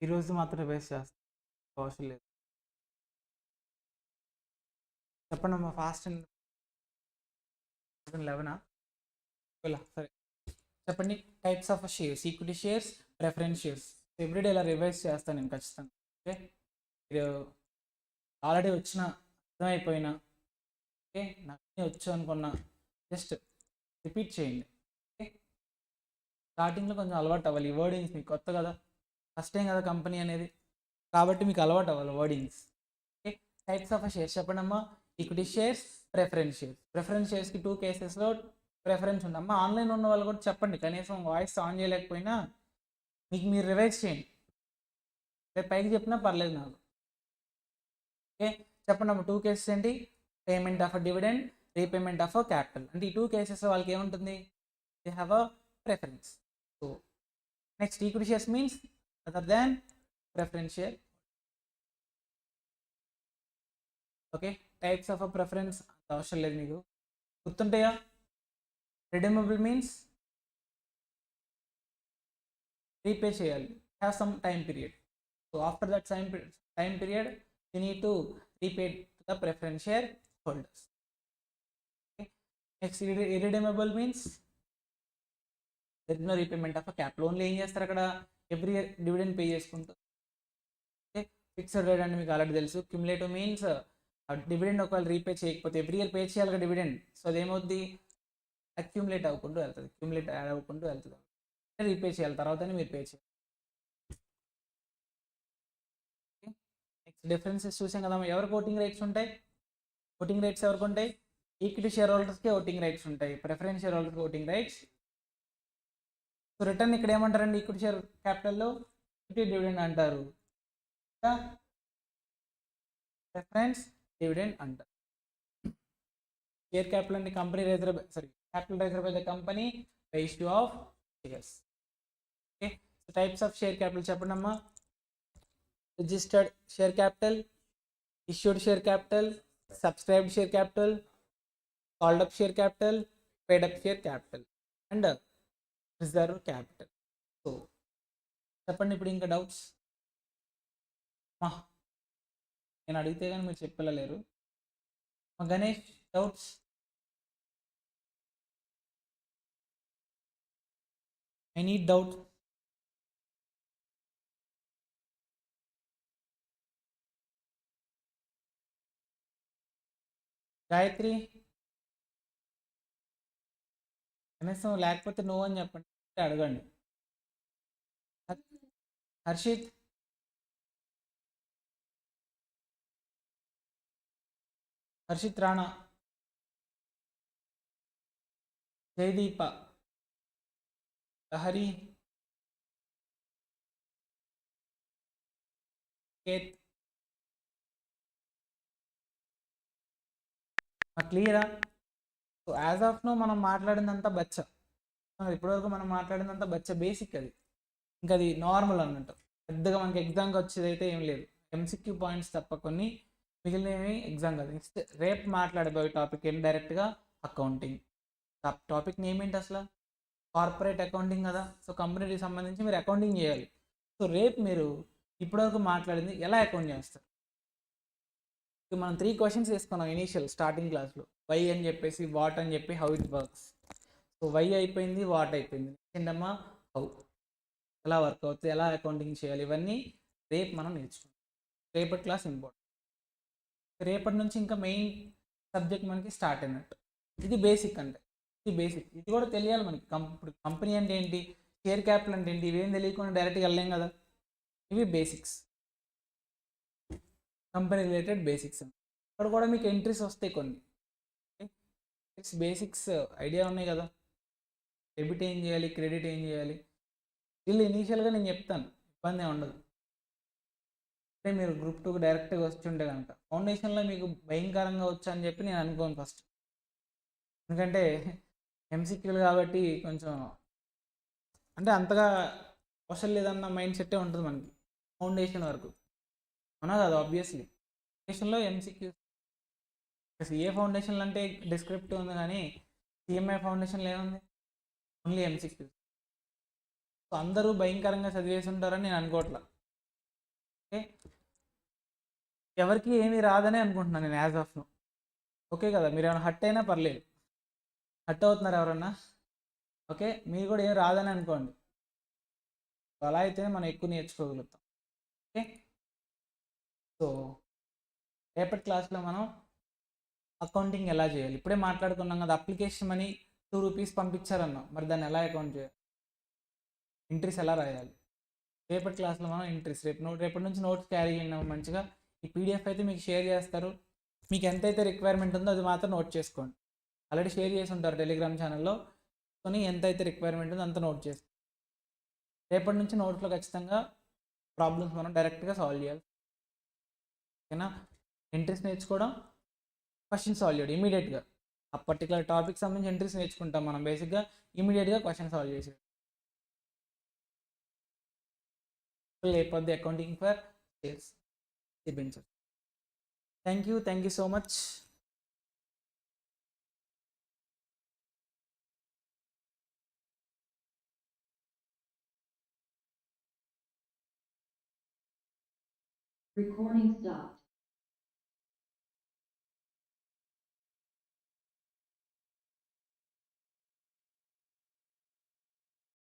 B: ఈరోజు మాత్రం రివైజ్ చేస్తాను, అవసరం లేదు. చెప్పండి అమ్మా ఫాస్ట్. 11 సరే చెప్పండి. Types of shares, equity shares, preference shares. Everyday ఇలా రివైజ్ చేస్తాను నేను ఖచ్చితంగా. ఓకే, మీరు ఆల్రెడీ వచ్చిన అర్థమైపోయినా, ఓకే నాకు వచ్చు అనుకున్నా, జస్ట్ రిపీట్ చేయండి. ఓకే, స్టార్టింగ్లో కొంచెం అలవాటు అవ్వాలి. ఈ వర్డింగ్స్ మీకు కొత్త కదా, ఫస్ట్ టైం కదా కంపెనీ అనేది, కాబట్టి మీకు అలవాటు అవ్వాలి wordings. Okay, types of shares చెప్పండి అమ్మా. Equity shares, preference shares. Preference షేర్స్కి 2 కేసెస్లో ప్రిఫరెన్స్ ఉందమ్మా. ఆన్లైన్ ఉన్న వాళ్ళు కూడా చెప్పండి, కనీసం వాయిస్ ఆన్ చేయలేకపోయినా మీకు మీరు రివైజ్ చేయండి. రేపు పైకి చెప్పినా పర్లేదు నాకు. ఓకే చెప్పండి అమ్మా, 2 కేసెస్ ఏంటి? Payment of dividend, repayment of capital. అంటే ఈ 2 కేసెస్ వాళ్ళకి ఏముంటుంది? They have a preference. So next equity shares means other than preference share. Okay, types of preference అవసరం లేదు మీకు, గుర్తుంటాయా? రిడీమబుల్ మీన్స్ రీపే చేయాలి, have some time period. So after that time period you need to repay to the preference share holders. Okay. Next, irredeemable means there is no repayment of a capital. Only ఏం చేస్తారు అక్కడ? Every year dividend pay చేసుకుంటారు. Okay, fixed rate అంటే మీకు already తెలుసు. Cumulative means dividend ఒకవేళ repay చేయకపోతే every year pay చేయాలి కదా డివిడెండ్. సో అదేమవుద్ది? అక్యుములేట్ అవ్వకుండా వెళ్తుంది, క్యుములేట్ యాడ్ అవ్వకుండా వెళ్తుంది. రీపే చేయాలి, తర్వాతనే మీరు పే చేయాలి. నెక్స్ట్ డిఫరెన్సెస్ చూసాం కదా, ఎవరికి ఓటింగ్ రైట్స్ ఉంటాయి? ఓటింగ్ రైట్స్ ఎవరికి ఉంటాయి? ఈక్విటీ షేర్ హోల్డర్స్కి ఓటింగ్ రైట్స్ ఉంటాయి, ప్రిఫరెన్స్ షేర్ హోల్డర్స్కి ఓటింగ్ రైట్స్. సో రిటర్న్ ఇక్కడ ఏమంటారండి? ఈక్విటీ షేర్ క్యాపిటల్లో ఈక్విటీ డివిడెండ్ అంటారు, ప్రిఫరెన్స్ డివిడెండ్ అంటారు. షేర్ క్యాపిటల్ అంటే company raiser capital raiser by the company by issue of shares. Okay, so types of share capital చెప్పండి అమ్మా. Registered share capital, issued share capital, subscribed share capital, called up share capital, paid up share capital and reserve capital. So చెప్పండి ఇప్పుడు ఇంకా doubts? నేను అడిగితే కానీ మీరు చెప్పలేరు. Ganesh doubts? I need doubt. Gayatri కనీసం లేకపోతే నో అని చెప్పండి, అడగండి. హర్షిత్? హర్షిత్ రాణా, జయదీప, హరి, కేత్, క్లియరా? సో యాజ్ ఆఫ్ నో మనం మాట్లాడిందంతా బచ్చ, ఇప్పటివరకు మనం మాట్లాడిందంతా బచ్చ, బేసిక్ అది. ఇంకా అది నార్మల్ అన్నట్టు, పెద్దగా మనకి ఎగ్జామ్కి వచ్చేది అయితే ఏం లేదు. ఎంసీక్యూ పాయింట్స్ తప్ప కొన్ని, మిగిలినవి ఎగ్జామ్ కాదు. నెక్స్ట్ రేపు మాట్లాడబోయే టాపిక్ ఏంటి? డైరెక్ట్గా అకౌంటింగ్. టాపిక్ నేమ్ ఏంటి అసలు? కార్పొరేట్ అకౌంటింగ్ కదా. సో కంపెనీకి సంబంధించి మీరు అకౌంటింగ్ చేయాలి. సో రేపు మీరు ఇప్పటివరకు మాట్లాడింది ఎలా అకౌంట్ చేస్తారు? మనం 3 క్వశ్చన్స్ వేసుకున్నాం ఇనీషియల్ స్టార్టింగ్ క్లాస్లో. వై అని చెప్పేసి, వాట్ అని చెప్పి, how it works. So why అయిపోయింది, వాట్ అయిపోయింది. ఏంటమ్మా హౌ, ఎలా వర్క్ అవుతుంది, ఎలా అకౌంటింగ్ చేయాలి, ఇవన్నీ రేపు మనం నేర్చుకుంటాం. రేపటి క్లాస్ ఇంపార్టెంట్. రేపటి నుంచి ఇంకా మెయిన్ సబ్జెక్ట్ మనకి స్టార్ట్ అయినట్టు. ఇది బేసిక్ అంటే, ఇది బేసిక్. ఇది కూడా తెలియాలి మనకి. ఇప్పుడు కంపెనీ అంటే ఏంటి, షేర్ క్యాపిటల్ అంటే ఏంటి, ఇవేం తెలియకుండా డైరెక్ట్గా వెళ్ళలేం కదా. ఇవి బేసిక్స్, కంపెనీ రిలేటెడ్ బేసిక్స్. ఇక్కడ కూడా మీకు ఎంట్రీస్ వస్తాయి కొన్ని. బేసిక్స్ ఐడియా ఉన్నాయి కదా. డెబిట్ ఏం చేయాలి, క్రెడిట్ ఏం చేయాలి, వీళ్ళు ఇనీషియల్గా నేను చెప్తాను, ఇబ్బంది ఉండదు. అంటే మీరు గ్రూప్ 2కి డైరెక్ట్గా వచ్చుంటే కనుక ఫౌండేషన్లో మీకు భయంకరంగా వచ్చు అని చెప్పి నేను అనుకోను ఫస్ట్. ఎందుకంటే ఎంసీక్యూలు కాబట్టి కొంచెం అంటే అంతగా అవసరం లేదన్న మైండ్ సెట్టే ఉంటుంది మనకి ఫౌండేషన్ వరకు, అవునా కదా. ఆబ్వియస్లీ ఫౌండేషన్లో ఎంసీక్యూ, సిఏ ఫౌండేషన్లు అంటే డిస్క్రిప్టివ్ ఉంది, కానీ సిఎంఐ ఫౌండేషన్లో ఏముంది, ఓన్లీ ఎంసీక్యూ. సో అందరూ భయంకరంగా చదివేసి ఉంటారని నేను అనుకోవట్లా. ఓకే, ఎవరికి ఏమీ రాదని అనుకుంటున్నాను నేను యాజ్ ఆఫ్ నో. ఓకే కదా, మీరు ఏమైనా హట్ అయినా పర్లేదు. హట్ అవుతున్నారు ఎవరన్నా? ఓకే, మీరు కూడా ఏం రాదని అనుకోండి. అలా అయితేనే మనం ఎక్కువ నేర్చుకోగలుగుతాం. ఓకే, సో రేపటి క్లాస్లో మనం అకౌంటింగ్ ఎలా చేయాలి ఇప్పుడే మాట్లాడుకున్నాం కదా. అప్లికేషన్ మనీ 2 రూపీస్ పంపించారన్నాం, మరి దాన్ని ఎలా అకౌంట్ చేయాలి, ఎంట్రీస్ ఎలా రాయాలి. రేపటి క్లాస్లో మనం ఎంట్రీస్ రేపటి నుంచి నోట్స్ క్యారీ చేయండి మంచిగా. ఈ పీడిఎఫ్ అయితే మీకు షేర్ చేస్తారు. మీకు ఎంతైతే రిక్వైర్మెంట్ ఉందో అది మాత్రం నోట్ చేసుకోండి. ఆల్రెడీ షేర్ చేసి ఉంటారు టెలిగ్రామ్ ఛానల్లో. కొని ఎంతైతే రిక్వైర్మెంట్ ఉందో అంత నోట్ చేసుకోండి. రేపటి నుంచి నోట్స్లో ఖచ్చితంగా ప్రాబ్లమ్స్ మనం డైరెక్ట్గా సాల్వ్ చేయాలి. ఓకేనా, ఎంట్రీస్ నేర్చుకోవడం, క్వశ్చన్ సాల్వ్ చేయడం ఇమీడియట్గా. ఆ పర్టికులర్ టాపిక్ సంబంధించి ఎంట్రీస్ నేర్చుకుంటాం మనం బేసిక్గా, ఇమీడియట్గా క్వశ్చన్ సాల్వ్ చేసేది. లేకపోతే accounting for sales debenture. Thank you so much.
C: Recording stopped.